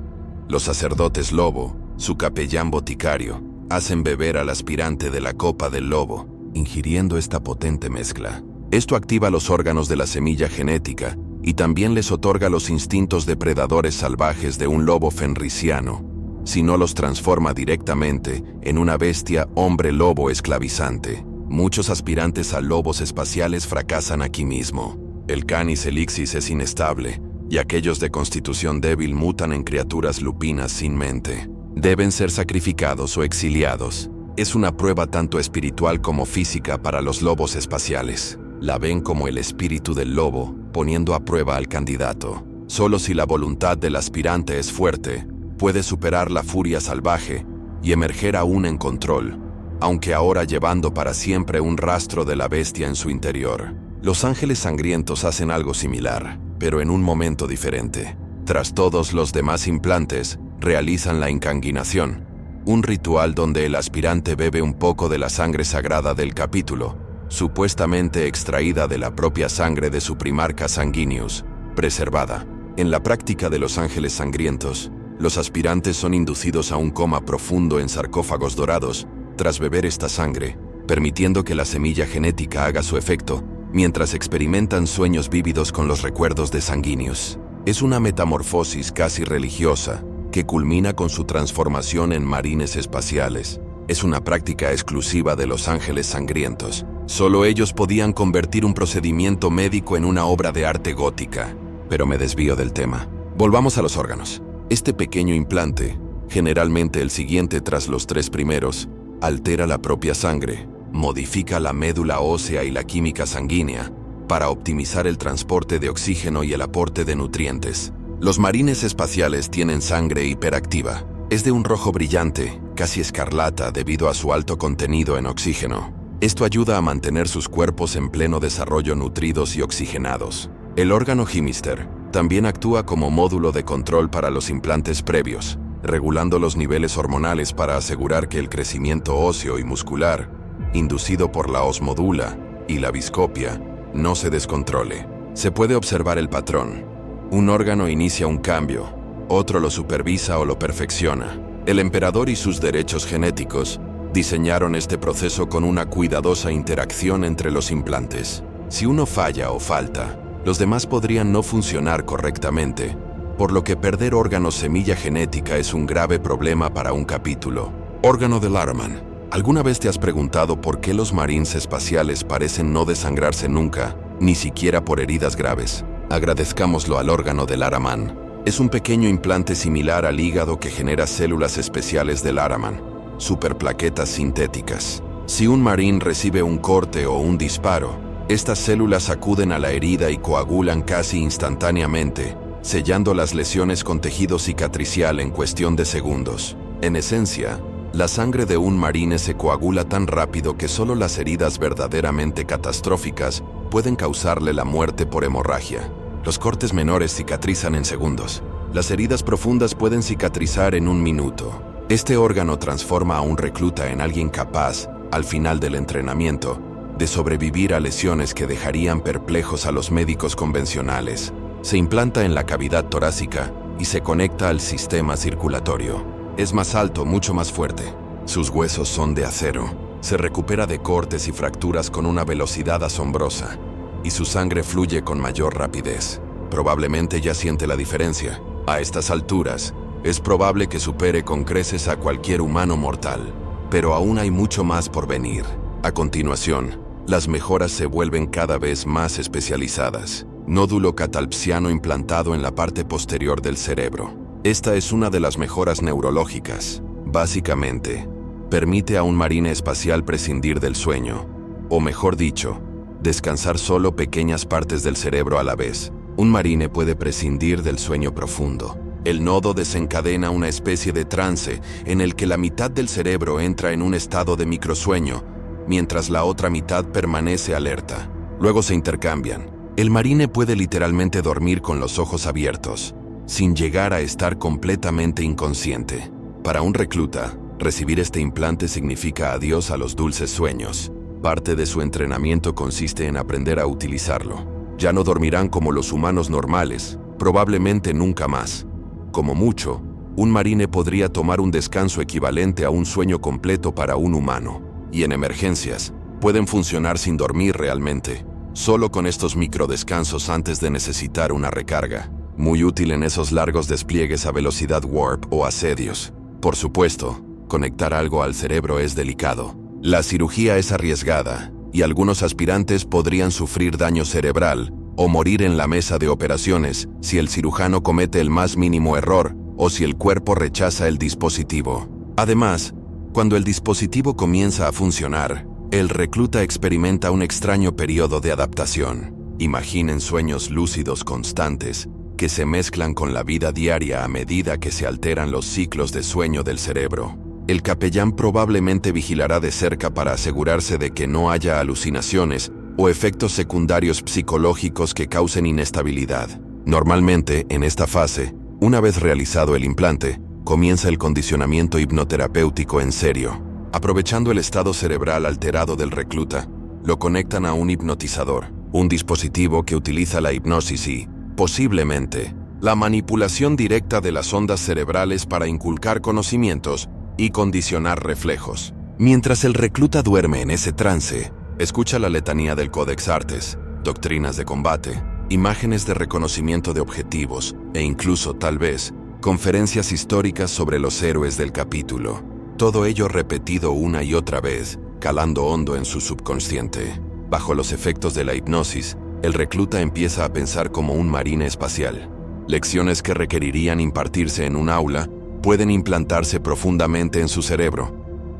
Los sacerdotes lobo, su capellán boticario, hacen beber al aspirante de la copa del lobo, ingiriendo esta potente mezcla. Esto activa los órganos de la semilla genética y también les otorga los instintos depredadores salvajes de un lobo fenriciano, si no los transforma directamente en una bestia hombre-lobo esclavizante. Muchos aspirantes a lobos espaciales fracasan aquí mismo. El Canis elixis es inestable, y aquellos de constitución débil mutan en criaturas lupinas sin mente. Deben ser sacrificados o exiliados. Es una prueba tanto espiritual como física para los lobos espaciales. La ven como el espíritu del lobo, poniendo a prueba al candidato. Solo si la voluntad del aspirante es fuerte, puede superar la furia salvaje y emerger aún en control, aunque ahora llevando para siempre un rastro de la bestia en su interior. Los ángeles sangrientos hacen algo similar, pero en un momento diferente. Tras todos los demás implantes, realizan la incanguinación, un ritual donde el aspirante bebe un poco de la sangre sagrada del capítulo, supuestamente extraída de la propia sangre de su primarca sanguineus, preservada. En la práctica de los ángeles sangrientos, los aspirantes son inducidos a un coma profundo en sarcófagos dorados tras beber esta sangre, permitiendo que la semilla genética haga su efecto, mientras experimentan sueños vívidos con los recuerdos de sanguíneos. Es una metamorfosis casi religiosa, que culmina con su transformación en marines espaciales. Es una práctica exclusiva de los ángeles sangrientos. Solo ellos podían convertir un procedimiento médico en una obra de arte gótica. Pero me desvío del tema. Volvamos a los órganos. Este pequeño implante, generalmente el siguiente tras los 3 primeros, altera la propia sangre, modifica la médula ósea y la química sanguínea para optimizar el transporte de oxígeno y el aporte de nutrientes. Los marines espaciales tienen sangre hiperactiva. Es de un rojo brillante, casi escarlata debido a su alto contenido en oxígeno. Esto ayuda a mantener sus cuerpos en pleno desarrollo nutridos y oxigenados. El órgano Hemister también actúa como módulo de control para los implantes previos, regulando los niveles hormonales para asegurar que el crecimiento óseo y muscular, inducido por la osmodula y la biscopia, no se descontrole. Se puede observar el patrón. Un órgano inicia un cambio, otro lo supervisa o lo perfecciona. El emperador y sus derechos genéticos diseñaron este proceso con una cuidadosa interacción entre los implantes. Si uno falla o falta, los demás podrían no funcionar correctamente, por lo que perder órganos semilla genética es un grave problema para un capítulo. Órgano del Ahriman. ¿Alguna vez te has preguntado por qué los marines espaciales parecen no desangrarse nunca, ni siquiera por heridas graves? Agradezcámoslo al órgano del Ahriman. Es un pequeño implante similar al hígado que genera células especiales del Ahriman, superplaquetas sintéticas. Si un marín recibe un corte o un disparo, estas células acuden a la herida y coagulan casi instantáneamente, sellando las lesiones con tejido cicatricial en cuestión de segundos. En esencia, la sangre de un marine se coagula tan rápido que solo las heridas verdaderamente catastróficas pueden causarle la muerte por hemorragia. Los cortes menores cicatrizan en segundos. Las heridas profundas pueden cicatrizar en 1 minuto. Este órgano transforma a un recluta en alguien capaz, al final del entrenamiento, de sobrevivir a lesiones que dejarían perplejos a los médicos convencionales. Se implanta en la cavidad torácica y se conecta al sistema circulatorio. Es más alto, mucho más fuerte. Sus huesos son de acero. Se recupera de cortes y fracturas con una velocidad asombrosa, y su sangre fluye con mayor rapidez. Probablemente ya siente la diferencia. A estas alturas, es probable que supere con creces a cualquier humano mortal, pero aún hay mucho más por venir. A continuación, las mejoras se vuelven cada vez más especializadas. Nódulo catalpsiano implantado en la parte posterior del cerebro. Esta es una de las mejoras neurológicas. Básicamente, permite a un marine espacial prescindir del sueño, o mejor dicho, descansar solo pequeñas partes del cerebro a la vez. Un marine puede prescindir del sueño profundo. El nodo desencadena una especie de trance en el que la mitad del cerebro entra en un estado de microsueño, mientras la otra mitad permanece alerta. Luego se intercambian. El marine puede literalmente dormir con los ojos abiertos, sin llegar a estar completamente inconsciente. Para un recluta, recibir este implante significa adiós a los dulces sueños. Parte de su entrenamiento consiste en aprender a utilizarlo. Ya no dormirán como los humanos normales, probablemente nunca más. Como mucho, un marine podría tomar un descanso equivalente a un sueño completo para un humano. Y en emergencias, pueden funcionar sin dormir realmente, solo con estos microdescansos antes de necesitar una recarga. Muy útil en esos largos despliegues a velocidad warp o asedios. Por supuesto, conectar algo al cerebro es delicado. La cirugía es arriesgada, y algunos aspirantes podrían sufrir daño cerebral o morir en la mesa de operaciones si el cirujano comete el más mínimo error o si el cuerpo rechaza el dispositivo. Además, cuando el dispositivo comienza a funcionar, el recluta experimenta un extraño periodo de adaptación. Imaginen sueños lúcidos constantes que se mezclan con la vida diaria a medida que se alteran los ciclos de sueño del cerebro. El capellán probablemente vigilará de cerca para asegurarse de que no haya alucinaciones o efectos secundarios psicológicos que causen inestabilidad. Normalmente, en esta fase, una vez realizado el implante, comienza el condicionamiento hipnoterapéutico en serio. Aprovechando el estado cerebral alterado del recluta, lo conectan a un hipnotizador, un dispositivo que utiliza la hipnosis y, posiblemente, la manipulación directa de las ondas cerebrales para inculcar conocimientos y condicionar reflejos. Mientras el recluta duerme en ese trance, escucha la letanía del Codex Artes, doctrinas de combate, imágenes de reconocimiento de objetivos e incluso, tal vez, conferencias históricas sobre los héroes del capítulo. Todo ello repetido una y otra vez, calando hondo en su subconsciente. Bajo los efectos de la hipnosis, el recluta empieza a pensar como un marine espacial. Lecciones que requerirían impartirse en un aula pueden implantarse profundamente en su cerebro.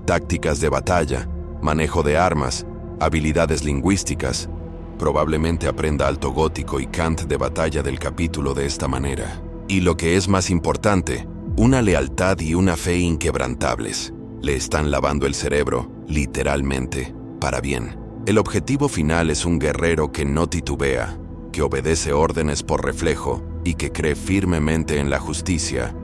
Tácticas de batalla, manejo de armas, habilidades lingüísticas. Probablemente aprenda alto gótico y cant de batalla del capítulo de esta manera. Y lo que es más importante, una lealtad y una fe inquebrantables. Le están lavando el cerebro, literalmente, para bien. El objetivo final es un guerrero que no titubea, que obedece órdenes por reflejo y que cree firmemente en la justicia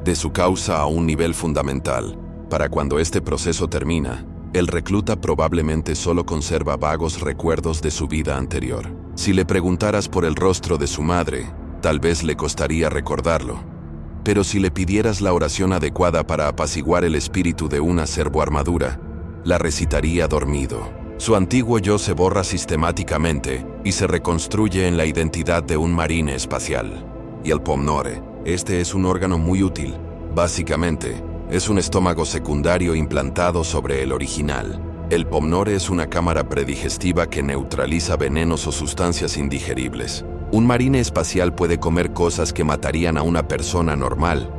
de su causa a un nivel fundamental. Para cuando este proceso termina, el recluta probablemente solo conserva vagos recuerdos de su vida anterior. Si le preguntaras por el rostro de su madre, tal vez le costaría recordarlo. Pero si le pidieras la oración adecuada para apaciguar el espíritu de una servoarmadura, la recitaría dormido. Su antiguo yo se borra sistemáticamente y se reconstruye en la identidad de un marine espacial. Y el pulmone, este es un órgano muy útil. Básicamente, es un estómago secundario implantado sobre el original. El pulmone es una cámara predigestiva que neutraliza venenos o sustancias indigeribles. Un marine espacial puede comer cosas que matarían a una persona normal,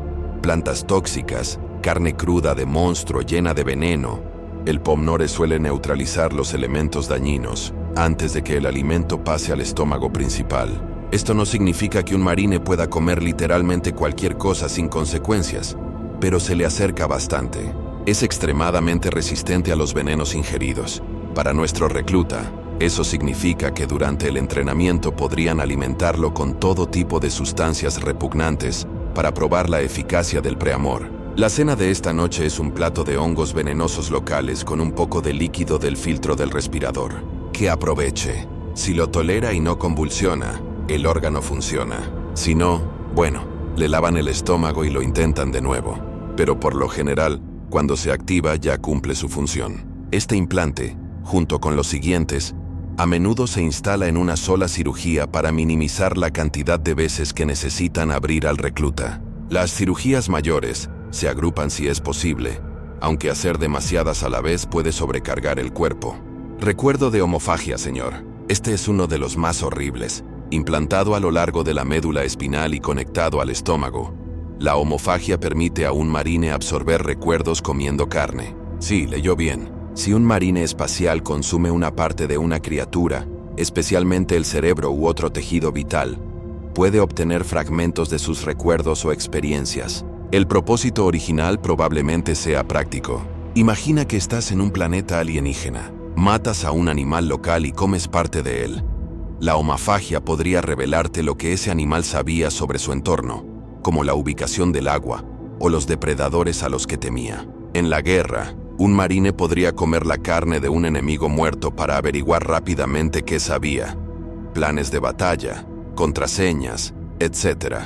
plantas tóxicas, carne cruda de monstruo llena de veneno. El pulmone suele neutralizar los elementos dañinos antes de que el alimento pase al estómago principal. Esto no significa que un marine pueda comer literalmente cualquier cosa sin consecuencias, pero se le acerca bastante. Es extremadamente resistente a los venenos ingeridos. Para nuestro recluta, Eso significa que durante el entrenamiento podrían alimentarlo con todo tipo de sustancias repugnantes para probar la eficacia del preamor. La cena de esta noche es un plato de hongos venenosos locales con un poco de líquido del filtro del respirador. Que aproveche. Si lo tolera y no convulsiona, el órgano funciona. Si no, bueno, le lavan el estómago y lo intentan de nuevo. Pero por lo general, cuando se activa ya cumple su función. Este implante, junto con los siguientes, a menudo se instala en una sola cirugía para minimizar la cantidad de veces que necesitan abrir al recluta. Las cirugías mayores se agrupan si es posible, aunque hacer demasiadas a la vez puede sobrecargar el cuerpo. Recuerdo de homofagia, señor. Este es uno de los más horribles, implantado a lo largo de la médula espinal y conectado al estómago. La homofagia permite a un marine absorber recuerdos comiendo carne. Sí, leyó bien. Si un marine espacial consume una parte de una criatura, especialmente el cerebro u otro tejido vital, puede obtener fragmentos de sus recuerdos o experiencias. El propósito original probablemente sea práctico. Imagina que estás en un planeta alienígena. Matas a un animal local y comes parte de él. La homofagia podría revelarte lo que ese animal sabía sobre su entorno, como la ubicación del agua o los depredadores a los que temía. En la guerra, un marine podría comer la carne de un enemigo muerto para averiguar rápidamente qué sabía, planes de batalla, contraseñas, etc.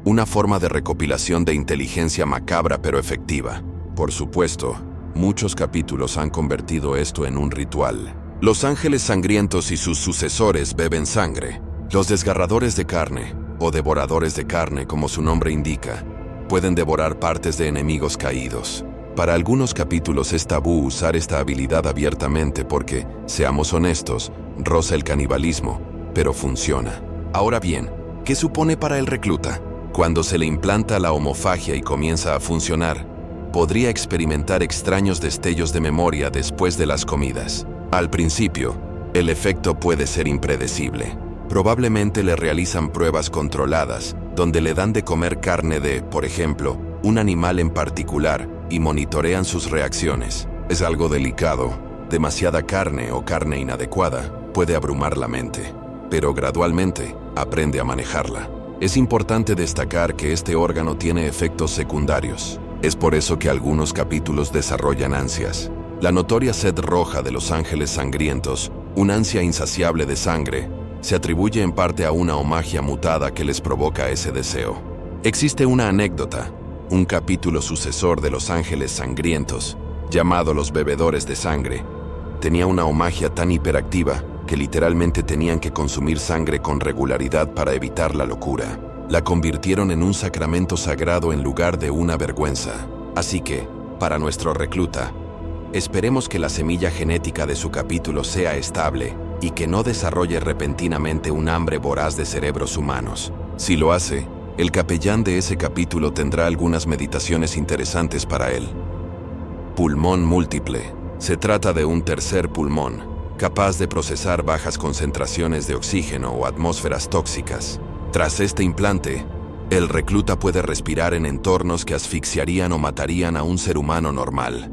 Una forma de recopilación de inteligencia macabra pero efectiva. Por supuesto, muchos capítulos han convertido esto en un ritual. Los ángeles sangrientos y sus sucesores beben sangre. Los desgarradores de carne, o devoradores de carne como su nombre indica, pueden devorar partes de enemigos caídos. Para algunos capítulos es tabú usar esta habilidad abiertamente porque, seamos honestos, roza el canibalismo, pero funciona. Ahora bien, ¿qué supone para el recluta? Cuando se le implanta la homofagia y comienza a funcionar, podría experimentar extraños destellos de memoria después de las comidas. Al principio, el efecto puede ser impredecible. Probablemente le realizan pruebas controladas, donde le dan de comer carne de, por ejemplo, un animal en particular y monitorean sus reacciones. Es algo delicado. Demasiada carne o carne inadecuada puede abrumar la mente, pero gradualmente aprende a manejarla. Es importante destacar que este órgano tiene efectos secundarios. Es por eso que algunos capítulos desarrollan ansias. La notoria sed roja de los ángeles sangrientos, una ansia insaciable de sangre, se atribuye en parte a una homofagia mutada que les provoca ese deseo. Existe una anécdota. Un capítulo sucesor de los ángeles sangrientos, llamado Los bebedores de sangre, tenía una homofagia tan hiperactiva que literalmente tenían que consumir sangre con regularidad para evitar la locura. La convirtieron en un sacramento sagrado en lugar de una vergüenza. Así que, para nuestro recluta, esperemos que la semilla genética de su capítulo sea estable y que no desarrolle repentinamente un hambre voraz de cerebros humanos. Si lo hace, el capellán de ese capítulo tendrá algunas meditaciones interesantes para él. Pulmón múltiple. Se trata de un tercer pulmón, capaz de procesar bajas concentraciones de oxígeno o atmósferas tóxicas. Tras este implante, el recluta puede respirar en entornos que asfixiarían o matarían a un ser humano normal.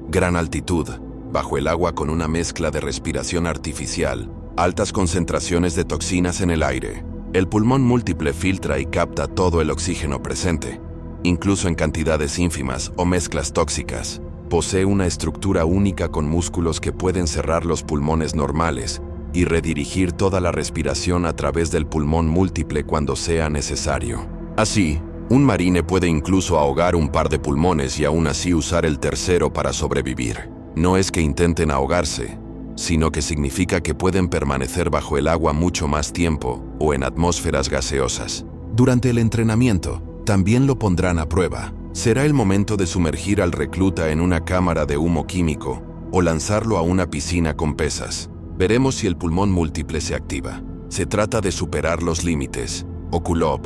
Gran altitud, bajo el agua con una mezcla de respiración artificial, altas concentraciones de toxinas en el aire. El pulmón múltiple filtra y capta todo el oxígeno presente, incluso en cantidades ínfimas o mezclas tóxicas. Posee una estructura única con músculos que pueden cerrar los pulmones normales y redirigir toda la respiración a través del pulmón múltiple cuando sea necesario. Así, un marine puede incluso ahogar un par de pulmones y aún así usar el tercero para sobrevivir. No es que intenten ahogarse, sino que significa que pueden permanecer bajo el agua mucho más tiempo o en atmósferas gaseosas. Durante el entrenamiento, también lo pondrán a prueba. Será el momento de sumergir al recluta en una cámara de humo químico o lanzarlo a una piscina con pesas. Veremos si el pulmón múltiple se activa. Se trata de superar los límites. Oculop.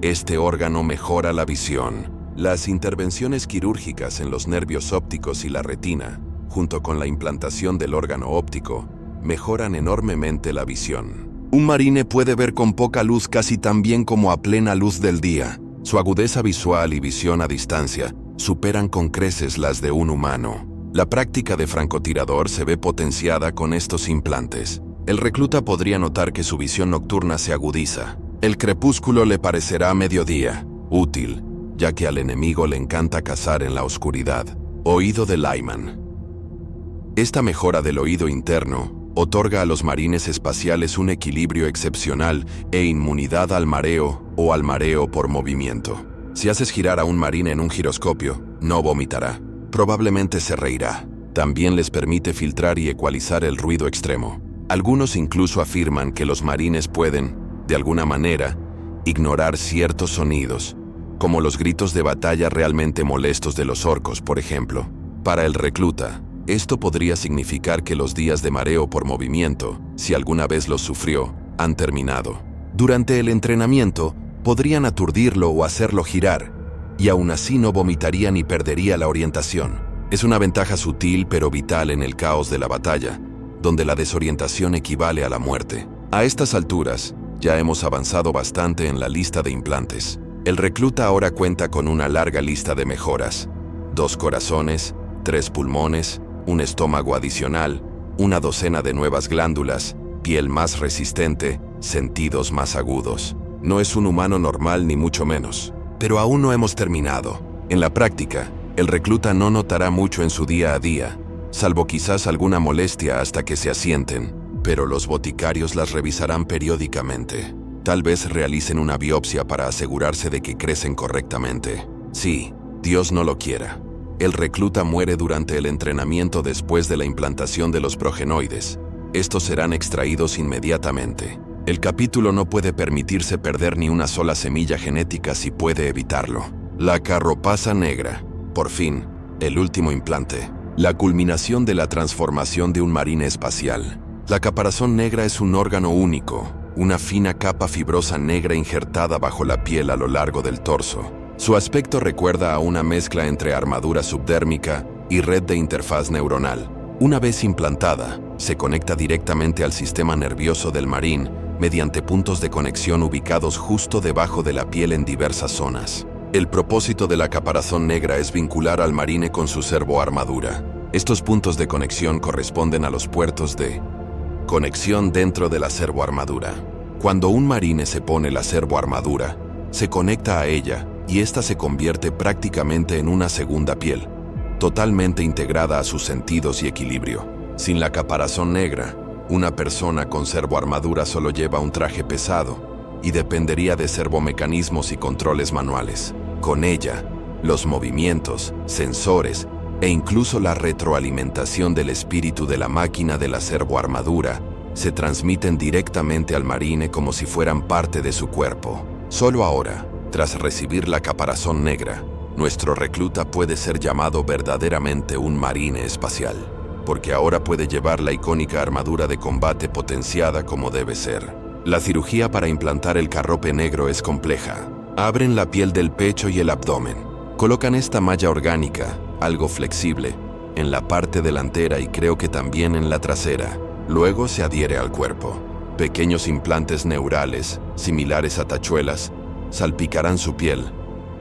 Este órgano mejora la visión. Las intervenciones quirúrgicas en los nervios ópticos y la retina, junto con la implantación del órgano óptico, mejoran enormemente la visión. Un marine puede ver con poca luz casi tan bien como a plena luz del día. Su agudeza visual y visión a distancia superan con creces las de un humano. La práctica de francotirador se ve potenciada con estos implantes. El recluta podría notar que su visión nocturna se agudiza. El crepúsculo le parecerá mediodía, útil, ya que al enemigo le encanta cazar en la oscuridad. Oído de Lyman. Esta mejora del oído interno otorga a los marines espaciales un equilibrio excepcional e inmunidad al mareo o al mareo por movimiento. Si haces girar a un marine en un giroscopio, no vomitará. Probablemente se reirá. También les permite filtrar y ecualizar el ruido extremo. Algunos incluso afirman que los marines pueden, de alguna manera, ignorar ciertos sonidos, como los gritos de batalla realmente molestos de los orcos, por ejemplo. Para el recluta, esto podría significar que los días de mareo por movimiento, si alguna vez los sufrió, han terminado. Durante el entrenamiento, podrían aturdirlo o hacerlo girar, y aún así no vomitaría ni perdería la orientación. Es una ventaja sutil pero vital en el caos de la batalla, donde la desorientación equivale a la muerte. A estas alturas, ya hemos avanzado bastante en la lista de implantes. El recluta ahora cuenta con una larga lista de mejoras: 2 corazones, 3 pulmones, un estómago adicional, una docena de nuevas glándulas, piel más resistente, sentidos más agudos. No es un humano normal ni mucho menos. Pero aún no hemos terminado. En la práctica, el recluta no notará mucho en su día a día, salvo quizás alguna molestia hasta que se asienten, pero los boticarios las revisarán periódicamente. Tal vez realicen una biopsia para asegurarse de que crecen correctamente. Sí, Dios no lo quiera. El recluta muere durante el entrenamiento después de la implantación de los progenoides. Estos serán extraídos inmediatamente. El capítulo no puede permitirse perder ni una sola semilla genética si puede evitarlo. La carropaza negra. Por fin, el último implante. La culminación de la transformación de un marine espacial. La caparazón negra es un órgano único, una fina capa fibrosa negra injertada bajo la piel a lo largo del torso. Su aspecto recuerda a una mezcla entre armadura subdérmica y red de interfaz neuronal. Una vez implantada, se conecta directamente al sistema nervioso del marín mediante puntos de conexión ubicados justo debajo de la piel en diversas zonas. El propósito de la caparazón negra es vincular al marine con su servoarmadura. Estos puntos de conexión corresponden a los puertos de conexión dentro de la servoarmadura. Cuando un marine se pone la servoarmadura, se conecta a ella y ésta se convierte prácticamente en una segunda piel, totalmente integrada a sus sentidos y equilibrio. Sin la caparazón negra, una persona con servoarmadura solo lleva un traje pesado y dependería de servomecanismos y controles manuales. Con ella, los movimientos, sensores e incluso la retroalimentación del espíritu de la máquina de la servoarmadura se transmiten directamente al marine como si fueran parte de su cuerpo. Solo ahora, tras recibir la caparazón negra, nuestro recluta puede ser llamado verdaderamente un marine espacial, porque ahora puede llevar la icónica armadura de combate potenciada como debe ser. La cirugía para implantar el carrope negro es compleja. Abren la piel del pecho y el abdomen. Colocan esta malla orgánica, algo flexible, en la parte delantera y creo que también en la trasera. Luego se adhiere al cuerpo. Pequeños implantes neurales, similares a tachuelas, salpicarán su piel,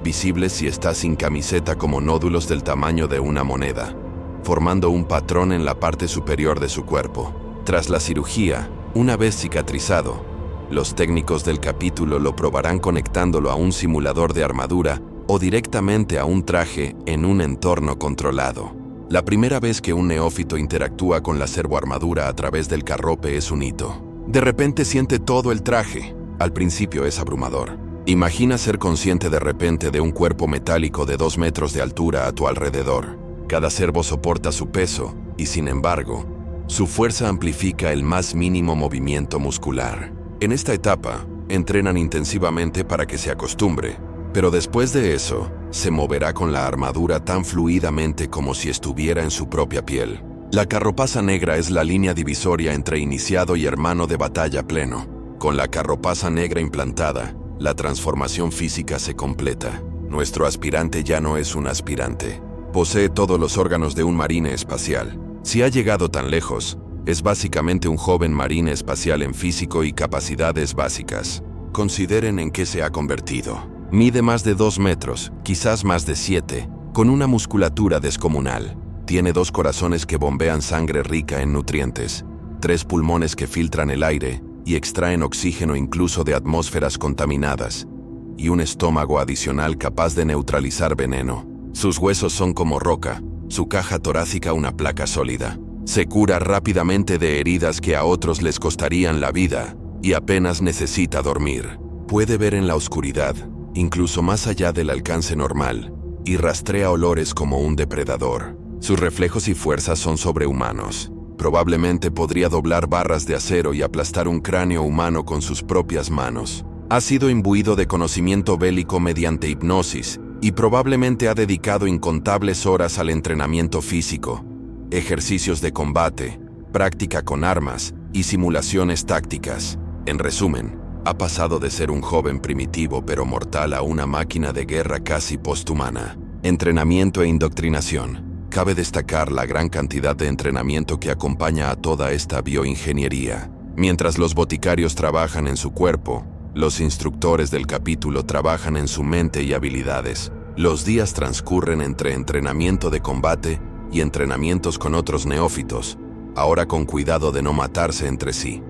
visibles si está sin camiseta como nódulos del tamaño de una moneda, formando un patrón en la parte superior de su cuerpo. Tras la cirugía, una vez cicatrizado, los técnicos del capítulo lo probarán conectándolo a un simulador de armadura o directamente a un traje en un entorno controlado. La primera vez que un neófito interactúa con la servoarmadura a través del carrope es un hito. De repente siente todo el traje. Al principio es abrumador. Imagina ser consciente de repente de un cuerpo metálico de 2 metros de altura a tu alrededor. Cada servo soporta su peso y, sin embargo, su fuerza amplifica el más mínimo movimiento muscular. En esta etapa, entrenan intensivamente para que se acostumbre, pero después de eso, se moverá con la armadura tan fluidamente como si estuviera en su propia piel. La carropaza negra es la línea divisoria entre iniciado y hermano de batalla pleno. Con la carropaza negra implantada, la transformación física se completa. Nuestro aspirante ya no es un aspirante. Posee todos los órganos de un marine espacial. Si ha llegado tan lejos, es básicamente un joven marine espacial en físico y capacidades básicas. Consideren en qué se ha convertido. Mide más de 2 metros, quizás más de 7, con una musculatura descomunal. Tiene 2 corazones que bombean sangre rica en nutrientes, 3 pulmones que filtran el aire y extraen oxígeno incluso de atmósferas contaminadas, y un estómago adicional capaz de neutralizar veneno. Sus huesos son como roca, su caja torácica una placa sólida. Se cura rápidamente de heridas que a otros les costarían la vida, y apenas necesita dormir. Puede ver en la oscuridad, incluso más allá del alcance normal, y rastrea olores como un depredador. Sus reflejos y fuerzas son sobrehumanos. Probablemente podría doblar barras de acero y aplastar un cráneo humano con sus propias manos. Ha sido imbuido de conocimiento bélico mediante hipnosis, y probablemente ha dedicado incontables horas al entrenamiento físico, ejercicios de combate, práctica con armas y simulaciones tácticas. En resumen, ha pasado de ser un joven primitivo pero mortal a una máquina de guerra casi posthumana. Entrenamiento e indoctrinación. Cabe destacar la gran cantidad de entrenamiento que acompaña a toda esta bioingeniería. Mientras los boticarios trabajan en su cuerpo, los instructores del capítulo trabajan en su mente y habilidades. Los días transcurren entre entrenamiento de combate y entrenamientos con otros neófitos, ahora con cuidado de no matarse entre sí.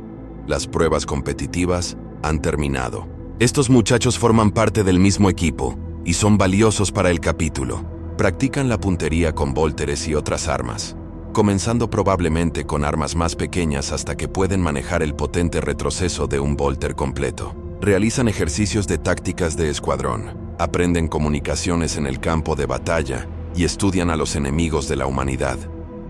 Las pruebas competitivas han terminado. Estos muchachos forman parte del mismo equipo y son valiosos para el capítulo. Practican la puntería con vólteres y otras armas, comenzando probablemente con armas más pequeñas hasta que pueden manejar el potente retroceso de un vólter completo. Realizan ejercicios de tácticas de escuadrón, aprenden comunicaciones en el campo de batalla y estudian a los enemigos de la humanidad,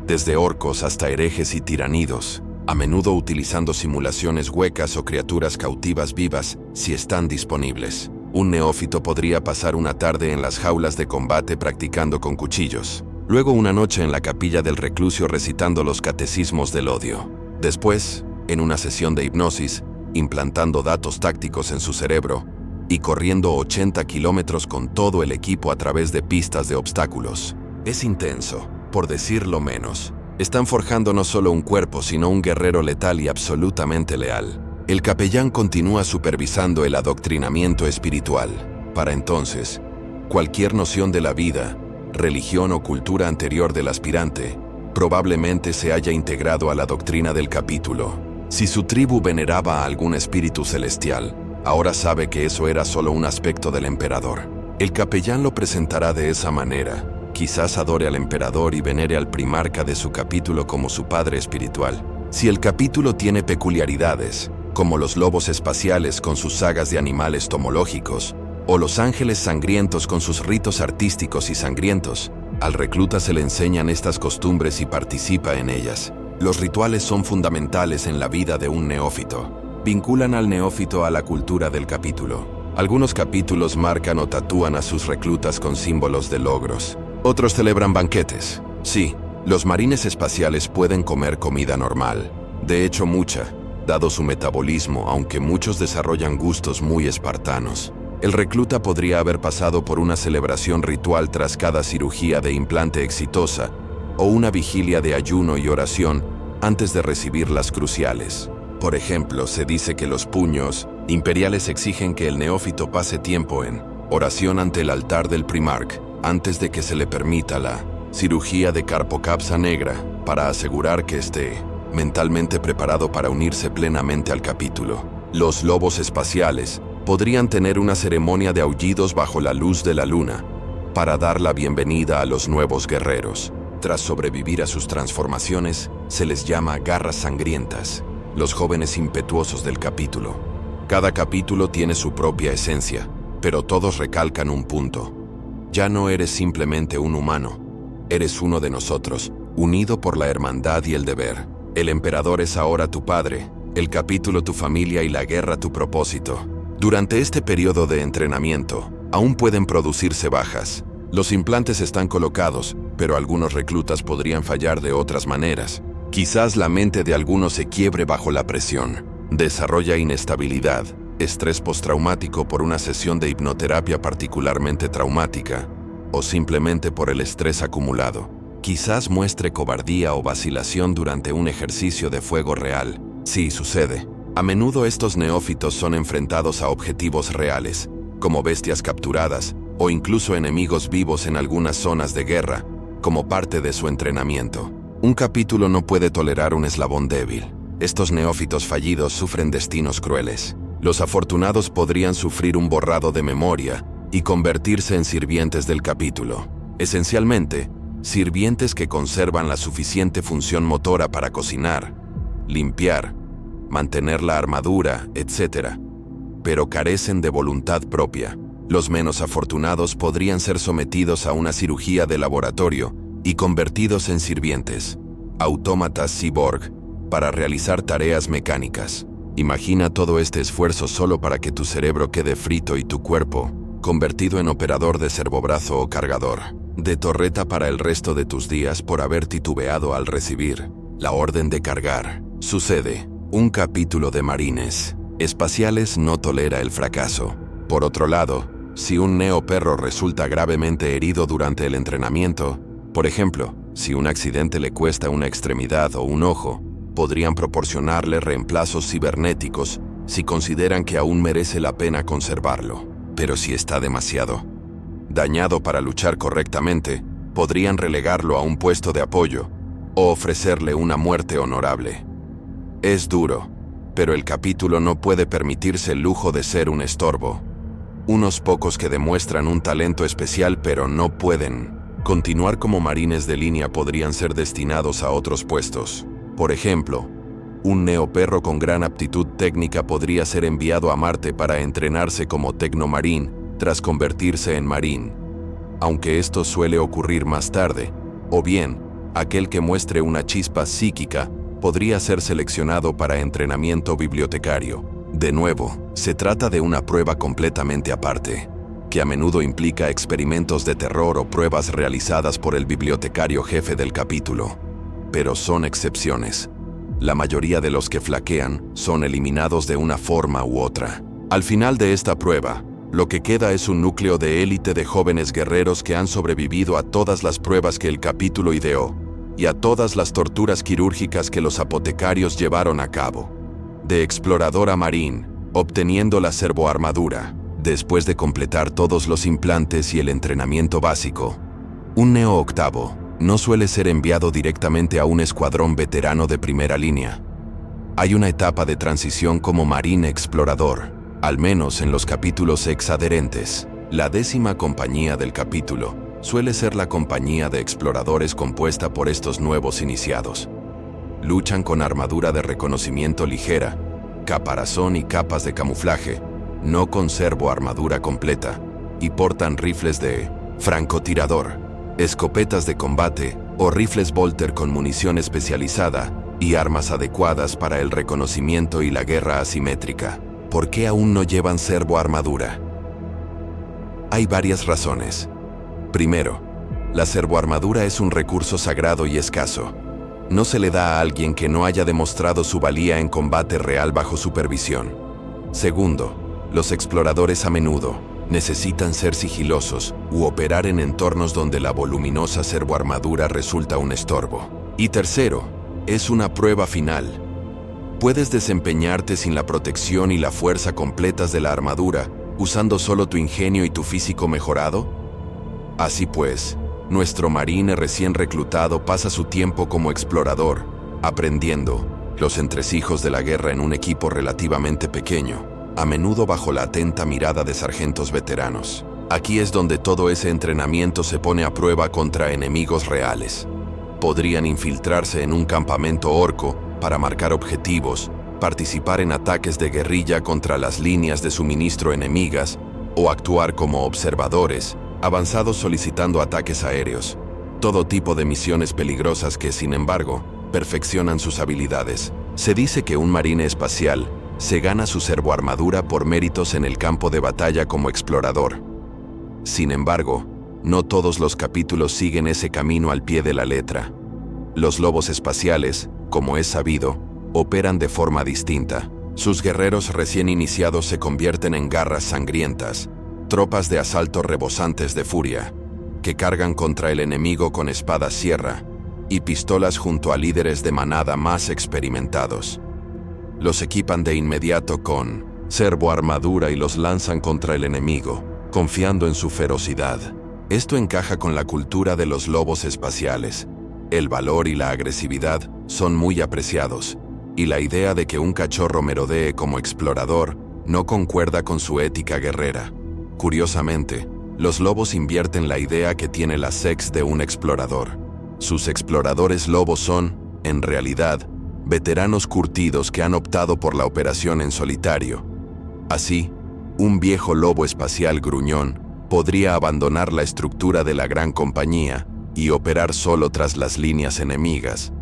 desde orcos hasta herejes y tiranidos, a menudo utilizando simulaciones huecas o criaturas cautivas vivas si están disponibles. Un neófito podría pasar una tarde en las jaulas de combate practicando con cuchillos, luego una noche en la capilla del recluso recitando los catecismos del odio. Después, en una sesión de hipnosis, implantando datos tácticos en su cerebro y corriendo 80 kilómetros con todo el equipo a través de pistas de obstáculos. Es intenso, por decirlo menos. Están forjando no solo un cuerpo, sino un guerrero letal y absolutamente leal. El capellán continúa supervisando el adoctrinamiento espiritual. Para entonces, cualquier noción de la vida, religión o cultura anterior del aspirante probablemente se haya integrado a la doctrina del capítulo. Si su tribu veneraba a algún espíritu celestial, ahora sabe que eso era solo un aspecto del emperador. El capellán lo presentará de esa manera. Quizás adore al emperador y venere al primarca de su capítulo como su padre espiritual. Si el capítulo tiene peculiaridades, como los lobos espaciales con sus sagas de animales tomológicos, o los ángeles sangrientos con sus ritos artísticos y sangrientos, al recluta se le enseñan estas costumbres y participa en ellas. Los rituales son fundamentales en la vida de un neófito. Vinculan al neófito a la cultura del capítulo. Algunos capítulos marcan o tatúan a sus reclutas con símbolos de logros. Otros celebran banquetes. Sí, los marines espaciales pueden comer comida normal. De hecho, mucha, dado su metabolismo, aunque muchos desarrollan gustos muy espartanos. El recluta podría haber pasado por una celebración ritual tras cada cirugía de implante exitosa o una vigilia de ayuno y oración antes de recibir las cruciales. Por ejemplo, se dice que los puños imperiales exigen que el neófito pase tiempo en oración ante el altar del primarca antes de que se le permita la cirugía de carpocapsa negra para asegurar que esté mentalmente preparado para unirse plenamente al capítulo. Los lobos espaciales podrían tener una ceremonia de aullidos bajo la luz de la luna para dar la bienvenida a los nuevos guerreros. Tras sobrevivir a sus transformaciones, se les llama garras sangrientas, los jóvenes impetuosos del capítulo. Cada capítulo tiene su propia esencia, pero todos recalcan un punto. Ya no eres simplemente un humano, eres uno de nosotros, unido por la hermandad y el deber. El emperador es ahora tu padre, el capítulo tu familia y la guerra tu propósito. Durante este periodo de entrenamiento, aún pueden producirse bajas. Los implantes están colocados, pero algunos reclutas podrían fallar de otras maneras. Quizás la mente de algunos se quiebre bajo la presión. Desarrolla inestabilidad, estrés postraumático por una sesión de hipnoterapia particularmente traumática, o simplemente por el estrés acumulado. Quizás muestre cobardía o vacilación durante un ejercicio de fuego real. Sí, sucede. A menudo estos neófitos son enfrentados a objetivos reales, como bestias capturadas, o incluso enemigos vivos en algunas zonas de guerra, como parte de su entrenamiento. Un capítulo no puede tolerar un eslabón débil. Estos neófitos fallidos sufren destinos crueles. Los afortunados podrían sufrir un borrado de memoria y convertirse en sirvientes del capítulo. Esencialmente, sirvientes que conservan la suficiente función motora para cocinar, limpiar, mantener la armadura, etc., pero carecen de voluntad propia. Los menos afortunados podrían ser sometidos a una cirugía de laboratorio y convertidos en sirvientes, autómatas cyborg, para realizar tareas mecánicas. Imagina todo este esfuerzo solo para que tu cerebro quede frito y tu cuerpo, convertido en operador de servobrazo o cargador de torreta para el resto de tus días por haber titubeado al recibir la orden de cargar. Sucede. Un capítulo de Marines Espaciales no tolera el fracaso. Por otro lado, si un neoperro resulta gravemente herido durante el entrenamiento, por ejemplo, si un accidente le cuesta una extremidad o un ojo, podrían proporcionarle reemplazos cibernéticos si consideran que aún merece la pena conservarlo. Pero si está demasiado dañado para luchar correctamente, podrían relegarlo a un puesto de apoyo o ofrecerle una muerte honorable. Es duro, pero el capítulo no puede permitirse el lujo de ser un estorbo. Unos pocos que demuestran un talento especial pero no pueden continuar como marines de línea podrían ser destinados a otros puestos. Por ejemplo, un neoperro con gran aptitud técnica podría ser enviado a Marte para entrenarse como tecnomarín tras convertirse en marín, aunque esto suele ocurrir más tarde, o bien, aquel que muestre una chispa psíquica podría ser seleccionado para entrenamiento bibliotecario. De nuevo, se trata de una prueba completamente aparte, que a menudo implica experimentos de terror o pruebas realizadas por el bibliotecario jefe del capítulo. Pero son excepciones. La mayoría de los que flaquean son eliminados de una forma u otra. Al final de esta prueba, lo que queda es un núcleo de élite de jóvenes guerreros que han sobrevivido a todas las pruebas que el capítulo ideó y a todas las torturas quirúrgicas que los apotecarios llevaron a cabo. De explorador a marín, obteniendo la servoarmadura, después de completar todos los implantes y el entrenamiento básico. Un neo octavo no suele ser enviado directamente a un escuadrón veterano de primera línea. Hay una etapa de transición como marín explorador, al menos en los capítulos ex-adherentes. La 10ª compañía del capítulo suele ser la compañía de exploradores compuesta por estos nuevos iniciados. Luchan con armadura de reconocimiento ligera, caparazón y capas de camuflaje, no con servoarmadura completa, y portan rifles de francotirador, escopetas de combate o rifles Bolter con munición especializada y armas adecuadas para el reconocimiento y la guerra asimétrica. ¿Por qué aún no llevan servoarmadura? Hay varias razones. Primero, la servoarmadura es un recurso sagrado y escaso. No se le da a alguien que no haya demostrado su valía en combate real bajo supervisión. Segundo, los exploradores a menudo necesitan ser sigilosos u operar en entornos donde la voluminosa servoarmadura resulta un estorbo. Y tercero, es una prueba final. ¿Puedes desempeñarte sin la protección y la fuerza completas de la armadura, usando solo tu ingenio y tu físico mejorado? Así pues, nuestro marine recién reclutado pasa su tiempo como explorador, aprendiendo los entresijos de la guerra en un equipo relativamente pequeño, a menudo bajo la atenta mirada de sargentos veteranos. Aquí es donde todo ese entrenamiento se pone a prueba contra enemigos reales. Podrían infiltrarse en un campamento orco para marcar objetivos, participar en ataques de guerrilla contra las líneas de suministro enemigas o actuar como observadores, avanzados solicitando ataques aéreos. Todo tipo de misiones peligrosas que, sin embargo, perfeccionan sus habilidades. Se dice que un marine espacial se gana su servoarmadura por méritos en el campo de batalla como explorador. Sin embargo, no todos los capítulos siguen ese camino al pie de la letra. Los lobos espaciales, como es sabido, operan de forma distinta. Sus guerreros recién iniciados se convierten en garras sangrientas, tropas de asalto rebosantes de furia, que cargan contra el enemigo con espadas sierra y pistolas junto a líderes de manada más experimentados. Los equipan de inmediato con servoarmadura y los lanzan contra el enemigo, confiando en su ferocidad. Esto encaja con la cultura de los lobos espaciales. El valor y la agresividad son muy apreciados, y la idea de que un cachorro merodee como explorador no concuerda con su ética guerrera. Curiosamente, los lobos invierten la idea que tiene la sex de un explorador. Sus exploradores lobos son, en realidad, veteranos curtidos que han optado por la operación en solitario. Así, un viejo lobo espacial gruñón podría abandonar la estructura de la gran compañía y operar solo tras las líneas enemigas.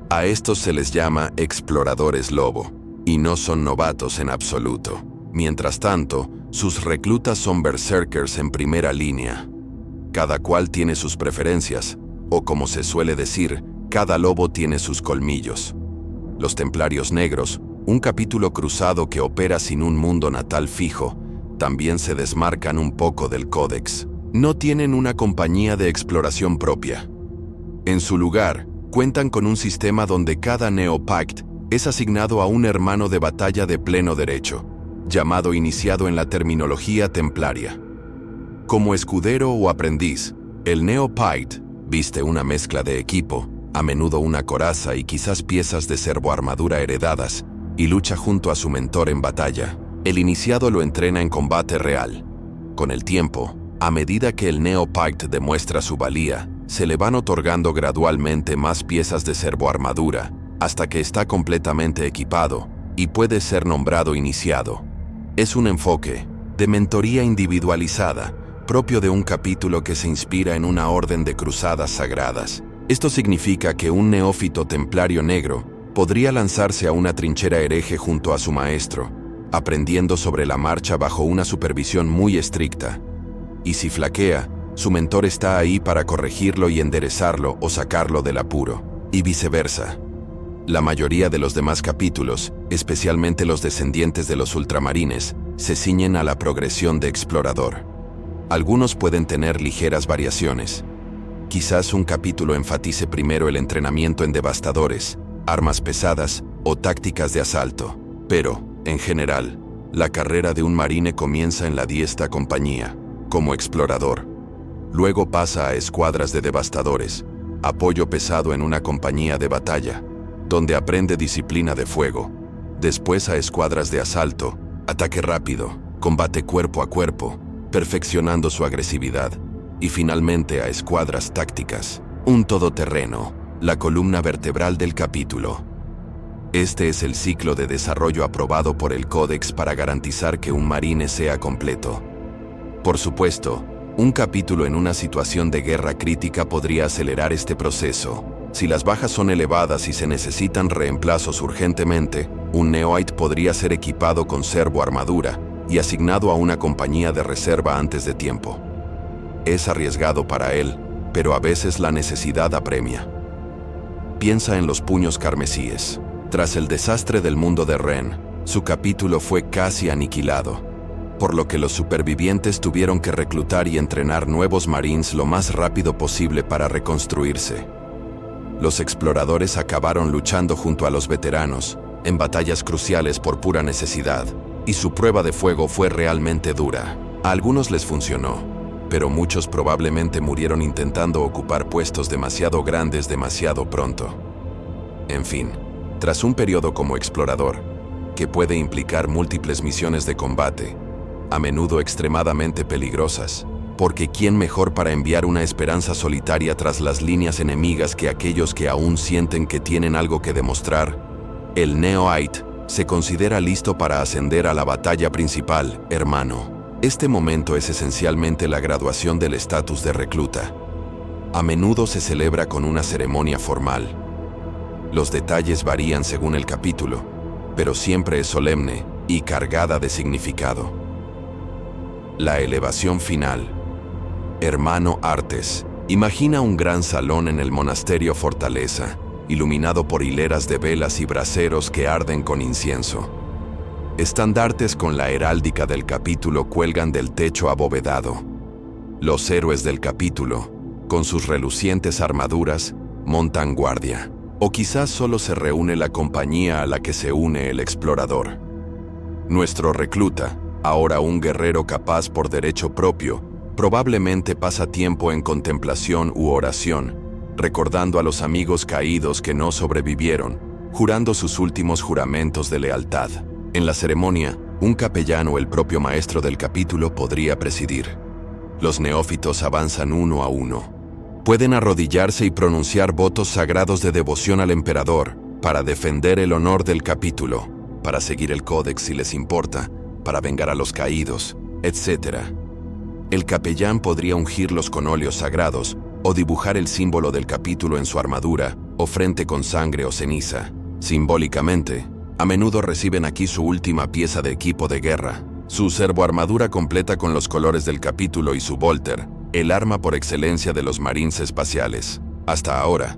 A estos se les llama exploradores lobo, y no son novatos en absoluto. Mientras tanto, sus reclutas son berserkers en primera línea. Cada cual tiene sus preferencias, o como se suele decir, cada lobo tiene sus colmillos. Los Templarios Negros, un capítulo cruzado que opera sin un mundo natal fijo, también se desmarcan un poco del códex. No tienen una compañía de exploración propia. En su lugar, cuentan con un sistema donde cada Neopact es asignado a un hermano de batalla de pleno derecho, llamado iniciado en la terminología templaria. Como escudero o aprendiz, el Neopact viste una mezcla de equipo, a menudo una coraza y quizás piezas de servoarmadura heredadas, y lucha junto a su mentor en batalla. El iniciado lo entrena en combate real. Con el tiempo, a medida que el Neopact demuestra su valía, se le van otorgando gradualmente más piezas de servoarmadura, hasta que está completamente equipado y puede ser nombrado iniciado. Es un enfoque de mentoría individualizada, propio de un capítulo que se inspira en una orden de cruzadas sagradas. Esto significa que un neófito templario negro podría lanzarse a una trinchera hereje junto a su maestro, aprendiendo sobre la marcha bajo una supervisión muy estricta. Y si flaquea, su mentor está ahí para corregirlo y enderezarlo o sacarlo del apuro, y viceversa. La mayoría de los demás capítulos, especialmente los descendientes de los ultramarines, se ciñen a la progresión de explorador. Algunos pueden tener ligeras variaciones. Quizás un capítulo enfatice primero el entrenamiento en devastadores, armas pesadas o tácticas de asalto, pero, en general, la carrera de un marine comienza en la 10ª compañía, como explorador. Luego pasa a escuadras de devastadores, apoyo pesado en una compañía de batalla, donde aprende disciplina de fuego. Después a escuadras de asalto, ataque rápido, combate cuerpo a cuerpo, perfeccionando su agresividad. Y finalmente a escuadras tácticas, un todoterreno, la columna vertebral del capítulo. Este es el ciclo de desarrollo aprobado por el Códex para garantizar que un marine sea completo. Por supuesto, un capítulo en una situación de guerra crítica podría acelerar este proceso. Si las bajas son elevadas y se necesitan reemplazos urgentemente, un Neoite podría ser equipado con servoarmadura y asignado a una compañía de reserva antes de tiempo. Es arriesgado para él, pero a veces la necesidad apremia. Piensa en los puños carmesíes. Tras el desastre del mundo de Ren, su capítulo fue casi aniquilado, por lo que los supervivientes tuvieron que reclutar y entrenar nuevos marines lo más rápido posible para reconstruirse. Los exploradores acabaron luchando junto a los veteranos, en batallas cruciales por pura necesidad, y su prueba de fuego fue realmente dura. A algunos les funcionó, pero muchos probablemente murieron intentando ocupar puestos demasiado grandes demasiado pronto. En fin, tras un periodo como explorador, que puede implicar múltiples misiones de combate, a menudo extremadamente peligrosas, porque ¿quién mejor para enviar una esperanza solitaria tras las líneas enemigas que aquellos que aún sienten que tienen algo que demostrar? El Neoite se considera listo para ascender a la batalla principal, hermano. Este momento es esencialmente la graduación del estatus de recluta. A menudo se celebra con una ceremonia formal. Los detalles varían según el capítulo, pero siempre es solemne y cargada de significado. La elevación final. Hermano Artes, imagina un gran salón en el monasterio Fortaleza, iluminado por hileras de velas y braseros que arden con incienso. Estandartes con la heráldica del capítulo cuelgan del techo abovedado. Los héroes del capítulo, con sus relucientes armaduras, montan guardia. O quizás solo se reúne la compañía a la que se une el explorador. Nuestro recluta, ahora un guerrero capaz por derecho propio, Probablemente pasa tiempo en contemplación u oración, recordando a los amigos caídos que no sobrevivieron, jurando sus últimos juramentos de lealtad. En la ceremonia, un capellán o el propio maestro del capítulo podría presidir. Los neófitos avanzan uno a uno. Pueden arrodillarse y pronunciar votos sagrados de devoción al emperador para defender el honor del capítulo, para seguir el códex si les importa, para vengar a los caídos, etc. El capellán podría ungirlos con óleos sagrados o dibujar el símbolo del capítulo en su armadura o frente con sangre o ceniza. Simbólicamente, a menudo reciben aquí su última pieza de equipo de guerra, su servoarmadura completa con los colores del capítulo y su Volter, el arma por excelencia de los marines espaciales. Hasta ahora,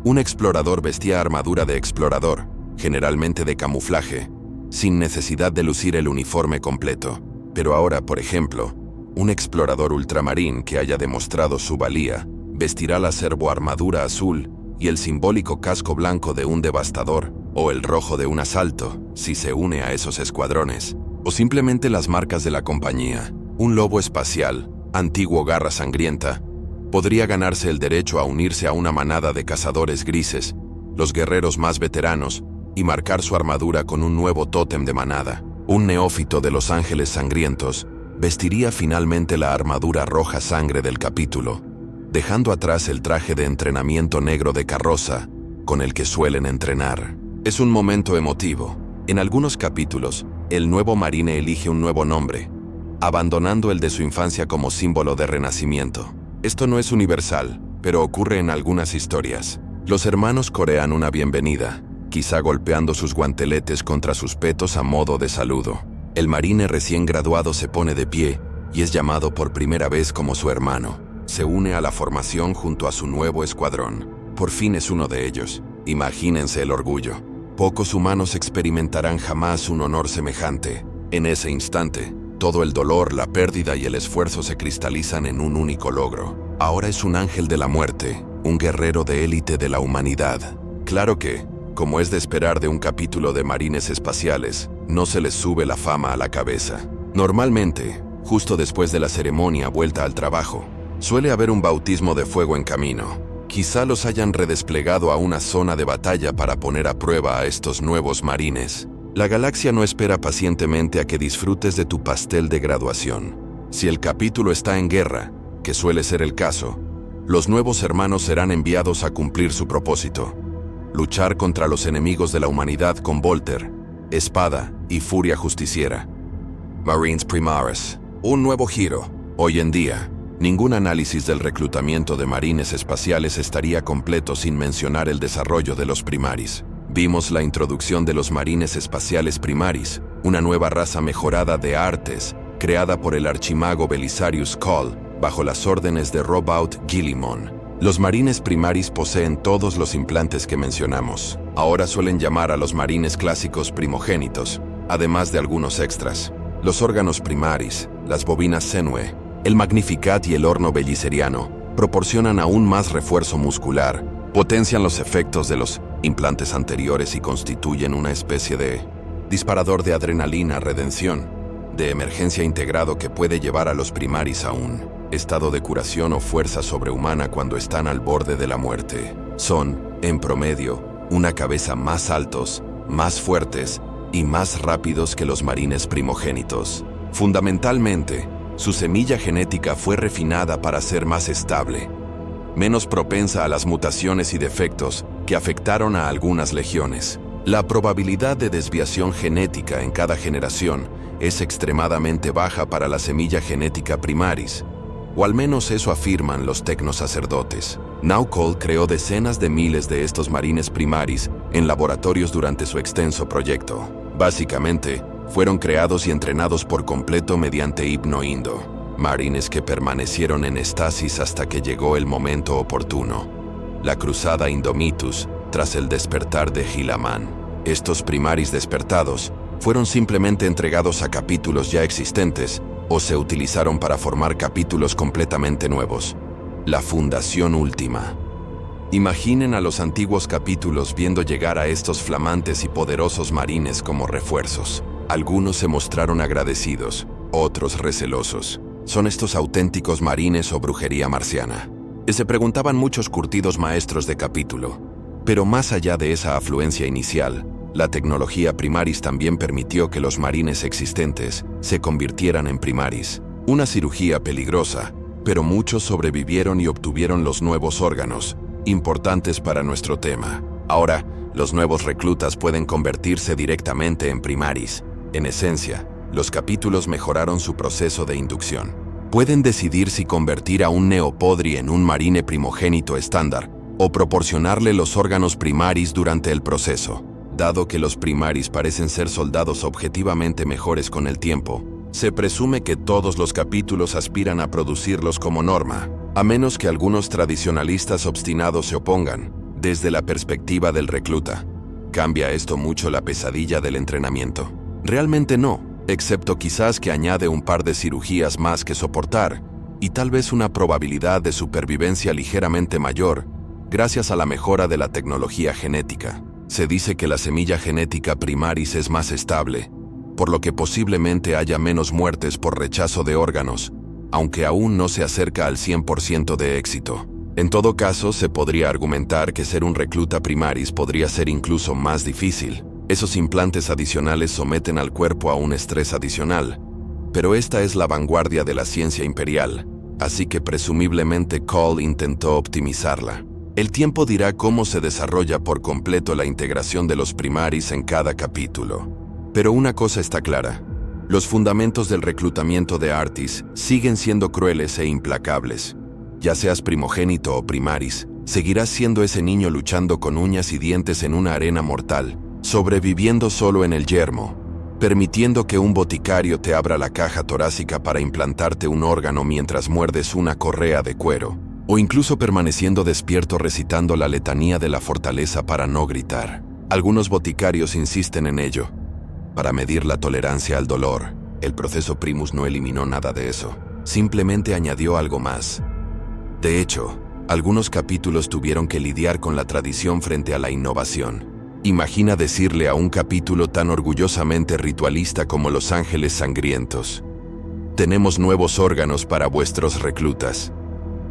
un explorador vestía armadura de explorador, generalmente de camuflaje, sin necesidad de lucir el uniforme completo. Pero ahora, por ejemplo, un explorador ultramarín que haya demostrado su valía vestirá la servoarmadura azul y el simbólico casco blanco de un devastador, o el rojo de un asalto, si se une a esos escuadrones, o simplemente las marcas de la compañía. Un lobo espacial, antiguo garra sangrienta, podría ganarse el derecho a unirse a una manada de cazadores grises, los guerreros más veteranos, y marcar su armadura con un nuevo tótem de manada. Un neófito de los ángeles sangrientos vestiría finalmente la armadura roja sangre del capítulo, dejando atrás el traje de entrenamiento negro de carroza con el que suelen entrenar. Es un momento emotivo. En algunos capítulos, el nuevo marine elige un nuevo nombre, abandonando el de su infancia como símbolo de renacimiento. Esto no es universal, pero ocurre en algunas historias. Los hermanos corean una bienvenida, quizá golpeando sus guanteletes contra sus petos a modo de saludo. El marine recién graduado se pone de pie y es llamado por primera vez como su hermano. Se une a la formación junto a su nuevo escuadrón. Por fin es uno de ellos. Imagínense el orgullo. Pocos humanos experimentarán jamás un honor semejante. En ese instante, todo el dolor, la pérdida y el esfuerzo se cristalizan en un único logro. Ahora es un ángel de la muerte, un guerrero de élite de la humanidad. Claro que, como es de esperar de un capítulo de marines espaciales, no se les sube la fama a la cabeza. Normalmente, justo después de la ceremonia vuelta al trabajo, suele haber un bautismo de fuego en camino. Quizá los hayan redesplegado a una zona de batalla para poner a prueba a estos nuevos marines. La galaxia no espera pacientemente a que disfrutes de tu pastel de graduación. Si el capítulo está en guerra, que suele ser el caso, los nuevos hermanos serán enviados a cumplir su propósito: luchar contra los enemigos de la humanidad con Volter, espada y furia justiciera. Marines Primaris. Un nuevo giro. Hoy en día, ningún análisis del reclutamiento de marines espaciales estaría completo sin mencionar el desarrollo de los Primaris. Vimos la introducción de los marines espaciales Primaris, una nueva raza mejorada de artes, creada por el archimago Belisarius Cawl, bajo las órdenes de Robout Guillimon. Los marines Primaris poseen todos los implantes que mencionamos. Ahora suelen llamar a los marines clásicos primogénitos, además de algunos extras. Los órganos Primaris, las bobinas Zenue, el Magnificat y el horno belliceriano proporcionan aún más refuerzo muscular, potencian los efectos de los implantes anteriores y constituyen una especie de disparador de adrenalina, redención, de emergencia integrado que puede llevar a los Primaris a un estado de curación o fuerza sobrehumana cuando están al borde de la muerte. Son, en promedio, una cabeza más altos, más fuertes y más rápidos que los marines primogénitos. Fundamentalmente, su semilla genética fue refinada para ser más estable, menos propensa a las mutaciones y defectos que afectaron a algunas legiones. La probabilidad de desviación genética en cada generación es extremadamente baja para la semilla genética Primaris, o al menos eso afirman los tecnosacerdotes. Naucol creó decenas de miles de estos marines Primaris en laboratorios durante su extenso proyecto. Básicamente, fueron creados y entrenados por completo mediante hipnoindo, marines que permanecieron en estasis hasta que llegó el momento oportuno. La cruzada Indomitus, tras el despertar de Gilaman. Estos Primaris despertados fueron simplemente entregados a capítulos ya existentes o se utilizaron para formar capítulos completamente nuevos. La fundación última. Imaginen a los antiguos capítulos viendo llegar a estos flamantes y poderosos marines como refuerzos. Algunos se mostraron agradecidos, otros recelosos. ¿Son estos auténticos marines o brujería marciana? Se preguntaban muchos curtidos maestros de capítulo. Pero más allá de esa afluencia inicial, la tecnología Primaris también permitió que los marines existentes se convirtieran en Primaris. Una cirugía peligrosa, pero muchos sobrevivieron y obtuvieron los nuevos órganos, importantes para nuestro tema. Ahora, los nuevos reclutas pueden convertirse directamente en Primaris. En esencia, los capítulos mejoraron su proceso de inducción. Pueden decidir si convertir a un neopodri en un marine primogénito estándar o proporcionarle los órganos Primaris durante el proceso. Dado que los Primaris parecen ser soldados objetivamente mejores con el tiempo, se presume que todos los capítulos aspiran a producirlos como norma, a menos que algunos tradicionalistas obstinados se opongan, desde la perspectiva del recluta. ¿Cambia esto mucho la pesadilla del entrenamiento? Realmente no, excepto quizás que añade un par de cirugías más que soportar, y tal vez una probabilidad de supervivencia ligeramente mayor, gracias a la mejora de la tecnología genética. Se dice que la semilla genética Primaris es más estable, por lo que posiblemente haya menos muertes por rechazo de órganos, aunque aún no se acerca al 100% de éxito. En todo caso, se podría argumentar que ser un recluta Primaris podría ser incluso más difícil. Esos implantes adicionales someten al cuerpo a un estrés adicional, pero esta es la vanguardia de la ciencia imperial, así que presumiblemente Cole intentó optimizarla. El tiempo dirá cómo se desarrolla por completo la integración de los Primaris en cada capítulo. Pero una cosa está clara: los fundamentos del reclutamiento de Artis siguen siendo crueles e implacables. Ya seas primogénito o Primaris, seguirás siendo ese niño luchando con uñas y dientes en una arena mortal, sobreviviendo solo en el yermo, permitiendo que un boticario te abra la caja torácica para implantarte un órgano mientras muerdes una correa de cuero, o incluso permaneciendo despierto recitando la letanía de la fortaleza para no gritar. Algunos boticarios insisten en ello, para medir la tolerancia al dolor. El proceso Primus no eliminó nada de eso, simplemente añadió algo más. De hecho, algunos capítulos tuvieron que lidiar con la tradición frente a la innovación. Imagina decirle a un capítulo tan orgullosamente ritualista como Los Ángeles Sangrientos: tenemos nuevos órganos para vuestros reclutas.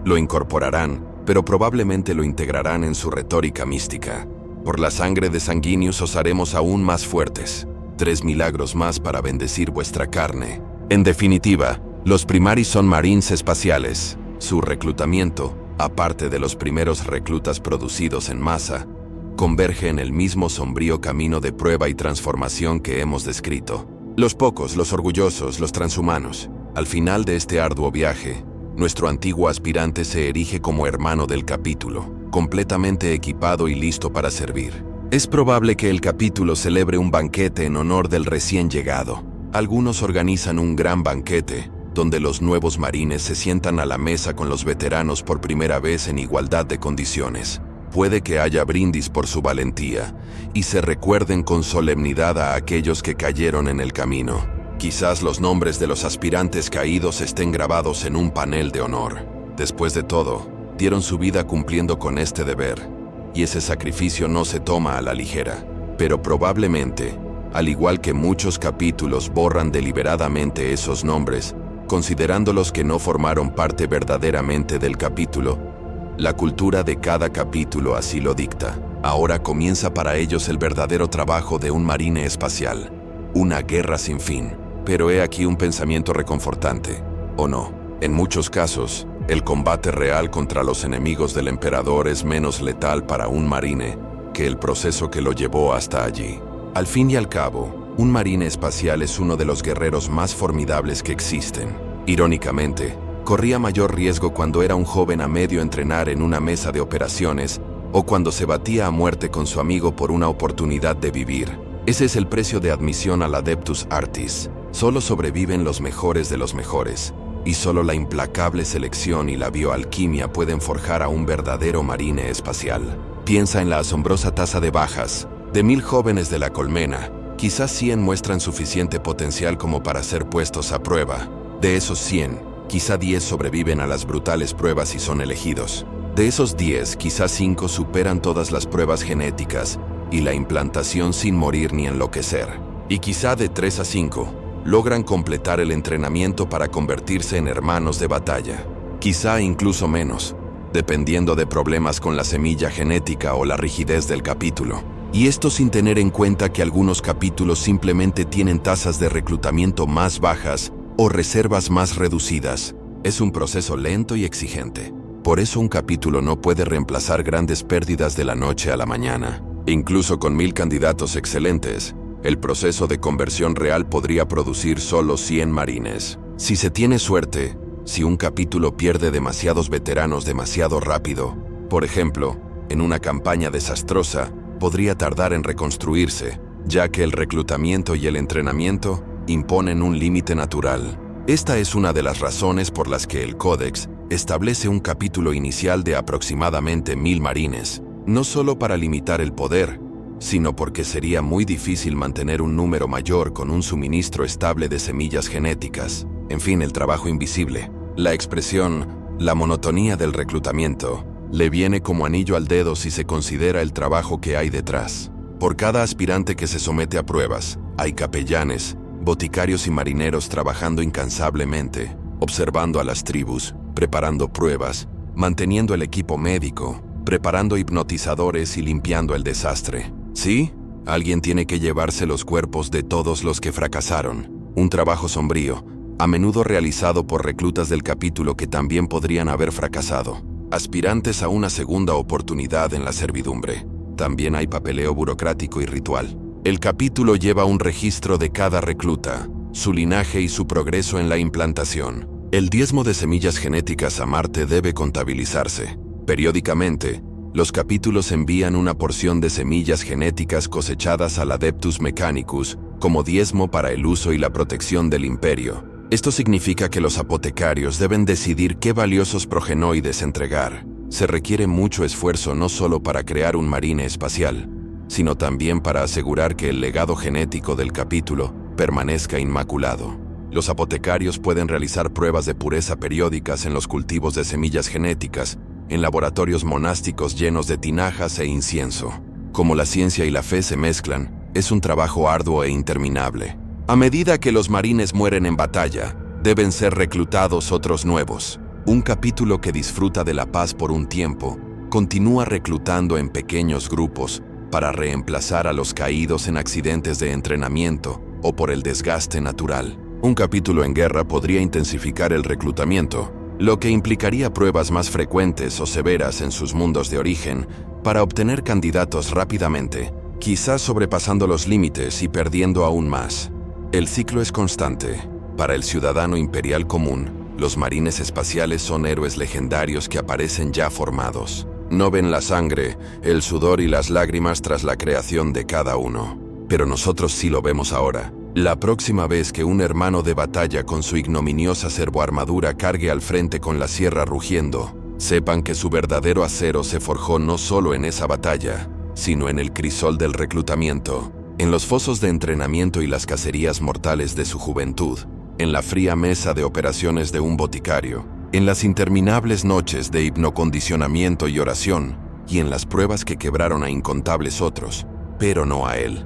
Lo incorporarán, pero probablemente lo integrarán en su retórica mística. Por la sangre de Sanguinius os haremos aún más fuertes. 3 milagros más para bendecir vuestra carne. En definitiva, los Primaris son marines espaciales. Su reclutamiento, aparte de los primeros reclutas producidos en masa, converge en el mismo sombrío camino de prueba y transformación que hemos descrito. Los pocos, los orgullosos, los transhumanos. Al final de este arduo viaje, nuestro antiguo aspirante se erige como hermano del capítulo, completamente equipado y listo para servir. Es probable que el capítulo celebre un banquete en honor del recién llegado. Algunos organizan un gran banquete, donde los nuevos marines se sientan a la mesa con los veteranos por primera vez en igualdad de condiciones. Puede que haya brindis por su valentía, y se recuerden con solemnidad a aquellos que cayeron en el camino. Quizás los nombres de los aspirantes caídos estén grabados en un panel de honor. Después de todo, dieron su vida cumpliendo con este deber, y ese sacrificio no se toma a la ligera. Pero probablemente, al igual que muchos capítulos borran deliberadamente esos nombres, considerándolos que no formaron parte verdaderamente del capítulo, la cultura de cada capítulo así lo dicta. Ahora comienza para ellos el verdadero trabajo de un marine espacial, una guerra sin fin. Pero he aquí un pensamiento reconfortante, ¿o no? En muchos casos, el combate real contra los enemigos del emperador es menos letal para un marine que el proceso que lo llevó hasta allí. Al fin y al cabo, un marine espacial es uno de los guerreros más formidables que existen. Irónicamente, corría mayor riesgo cuando era un joven a medio entrenar en una mesa de operaciones o cuando se batía a muerte con su amigo por una oportunidad de vivir. Ese es el precio de admisión al Adeptus Artis. Solo sobreviven los mejores de los mejores, y solo la implacable selección y la bioalquimia pueden forjar a un verdadero marine espacial. Piensa en la asombrosa tasa de bajas. De 1000 jóvenes de la colmena, quizás 100 muestran suficiente potencial como para ser puestos a prueba. De esos 100, quizá 10 sobreviven a las brutales pruebas y son elegidos. De esos 10, quizá 5 superan todas las pruebas genéticas y la implantación sin morir ni enloquecer. Y quizá de 3 a 5, logran completar el entrenamiento para convertirse en hermanos de batalla. Quizá incluso menos, dependiendo de problemas con la semilla genética o la rigidez del capítulo. Y esto sin tener en cuenta que algunos capítulos simplemente tienen tasas de reclutamiento más bajas o reservas más reducidas. Es un proceso lento y exigente. Por eso un capítulo no puede reemplazar grandes pérdidas de la noche a la mañana. Incluso con 1000 candidatos excelentes, el proceso de conversión real podría producir solo 100 marines. Si se tiene suerte, si un capítulo pierde demasiados veteranos demasiado rápido, por ejemplo, en una campaña desastrosa, podría tardar en reconstruirse, ya que el reclutamiento y el entrenamiento imponen un límite natural. Esta es una de las razones por las que el Códex establece un capítulo inicial de aproximadamente 1000 marines, no solo para limitar el poder, sino porque sería muy difícil mantener un número mayor con un suministro estable de semillas genéticas. En fin, el trabajo invisible. La expresión, la monotonía del reclutamiento, le viene como anillo al dedo si se considera el trabajo que hay detrás. Por cada aspirante que se somete a pruebas, hay capellanes, boticarios y marineros trabajando incansablemente, observando a las tribus, preparando pruebas, manteniendo el equipo médico, preparando hipnotizadores y limpiando el desastre. ¿Sí? Alguien tiene que llevarse los cuerpos de todos los que fracasaron. Un trabajo sombrío, a menudo realizado por reclutas del capítulo que también podrían haber fracasado. Aspirantes a una segunda oportunidad en la servidumbre. También hay papeleo burocrático y ritual. El capítulo lleva un registro de cada recluta, su linaje y su progreso en la implantación. El diezmo de semillas genéticas a Marte debe contabilizarse. Periódicamente, los capítulos envían una porción de semillas genéticas cosechadas al Adeptus Mechanicus como diezmo para el uso y la protección del Imperio. Esto significa que los apotecarios deben decidir qué valiosos progenoides entregar. Se requiere mucho esfuerzo no solo para crear un marine espacial, sino también para asegurar que el legado genético del capítulo permanezca inmaculado. Los apotecarios pueden realizar pruebas de pureza periódicas en los cultivos de semillas genéticas, en laboratorios monásticos llenos de tinajas e incienso. Como la ciencia y la fe se mezclan, es un trabajo arduo e interminable. A medida que los marines mueren en batalla, deben ser reclutados otros nuevos. Un capítulo que disfruta de la paz por un tiempo, continúa reclutando en pequeños grupos para reemplazar a los caídos en accidentes de entrenamiento o por el desgaste natural. Un capítulo en guerra podría intensificar el reclutamiento, lo que implicaría pruebas más frecuentes o severas en sus mundos de origen para obtener candidatos rápidamente, quizás sobrepasando los límites y perdiendo aún más. El ciclo es constante. Para el ciudadano imperial común, los marines espaciales son héroes legendarios que aparecen ya formados. No ven la sangre, el sudor y las lágrimas tras la creación de cada uno. Pero nosotros sí lo vemos ahora. La próxima vez que un hermano de batalla con su ignominiosa servoarmadura cargue al frente con la sierra rugiendo, sepan que su verdadero acero se forjó no solo en esa batalla, sino en el crisol del reclutamiento, en los fosos de entrenamiento y las cacerías mortales de su juventud, en la fría mesa de operaciones de un boticario, en las interminables noches de hipnocondicionamiento y oración, y en las pruebas que quebraron a incontables otros, pero no a él.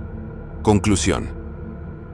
Conclusión.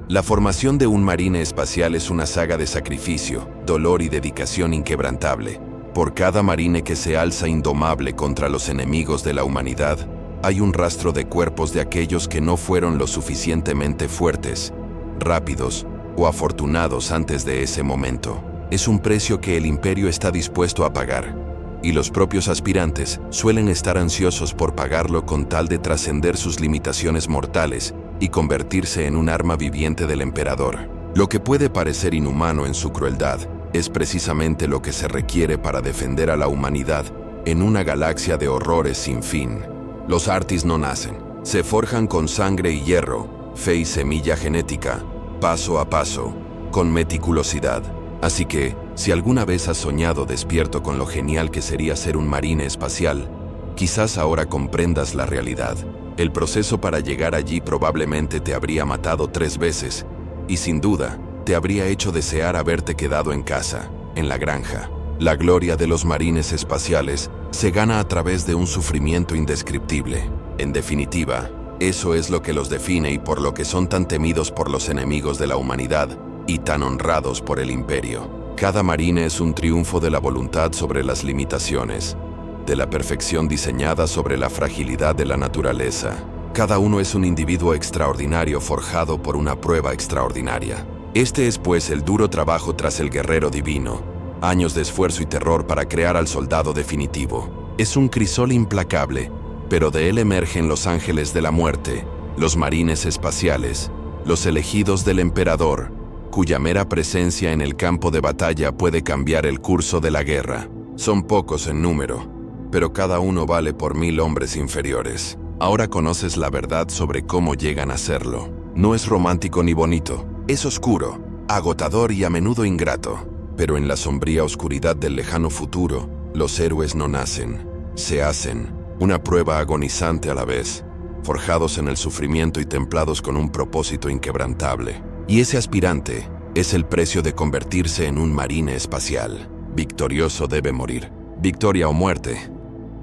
La formación de un marine espacial es una saga de sacrificio, dolor y dedicación inquebrantable. Por cada marine que se alza indomable contra los enemigos de la humanidad, hay un rastro de cuerpos de aquellos que no fueron lo suficientemente fuertes, rápidos o afortunados antes de ese momento. Es un precio que el Imperio está dispuesto a pagar, y los propios aspirantes suelen estar ansiosos por pagarlo con tal de trascender sus limitaciones mortales y convertirse en un arma viviente del emperador. Lo que puede parecer inhumano en su crueldad es precisamente lo que se requiere para defender a la humanidad en una galaxia de horrores sin fin. Los Artis no nacen, se forjan con sangre y hierro, fe y semilla genética, paso a paso, con meticulosidad. Así que, si alguna vez has soñado despierto con lo genial que sería ser un marine espacial, quizás ahora comprendas la realidad. El proceso para llegar allí probablemente te habría matado 3 veces, y sin duda, te habría hecho desear haberte quedado en casa, en la granja. La gloria de los marines espaciales se gana a través de un sufrimiento indescriptible. En definitiva, eso es lo que los define y por lo que son tan temidos por los enemigos de la humanidad, y tan honrados por el imperio. Cada marine es un triunfo de la voluntad sobre las limitaciones, de la perfección diseñada sobre la fragilidad de la naturaleza. Cada uno es un individuo extraordinario forjado por una prueba extraordinaria. Este es pues el duro trabajo tras el guerrero divino, años de esfuerzo y terror para crear al soldado definitivo. Es un crisol implacable, pero de él emergen los ángeles de la muerte, los marines espaciales, los elegidos del emperador, cuya mera presencia en el campo de batalla puede cambiar el curso de la guerra. Son pocos en número, pero cada uno vale por 1000 hombres inferiores. Ahora conoces la verdad sobre cómo llegan a serlo. No es romántico ni bonito, es oscuro, agotador y a menudo ingrato. Pero en la sombría oscuridad del lejano futuro, los héroes no nacen, se hacen, una prueba agonizante a la vez, forjados en el sufrimiento y templados con un propósito inquebrantable. Y ese aspirante es el precio de convertirse en un marine espacial. Victorioso debe morir. Victoria o muerte,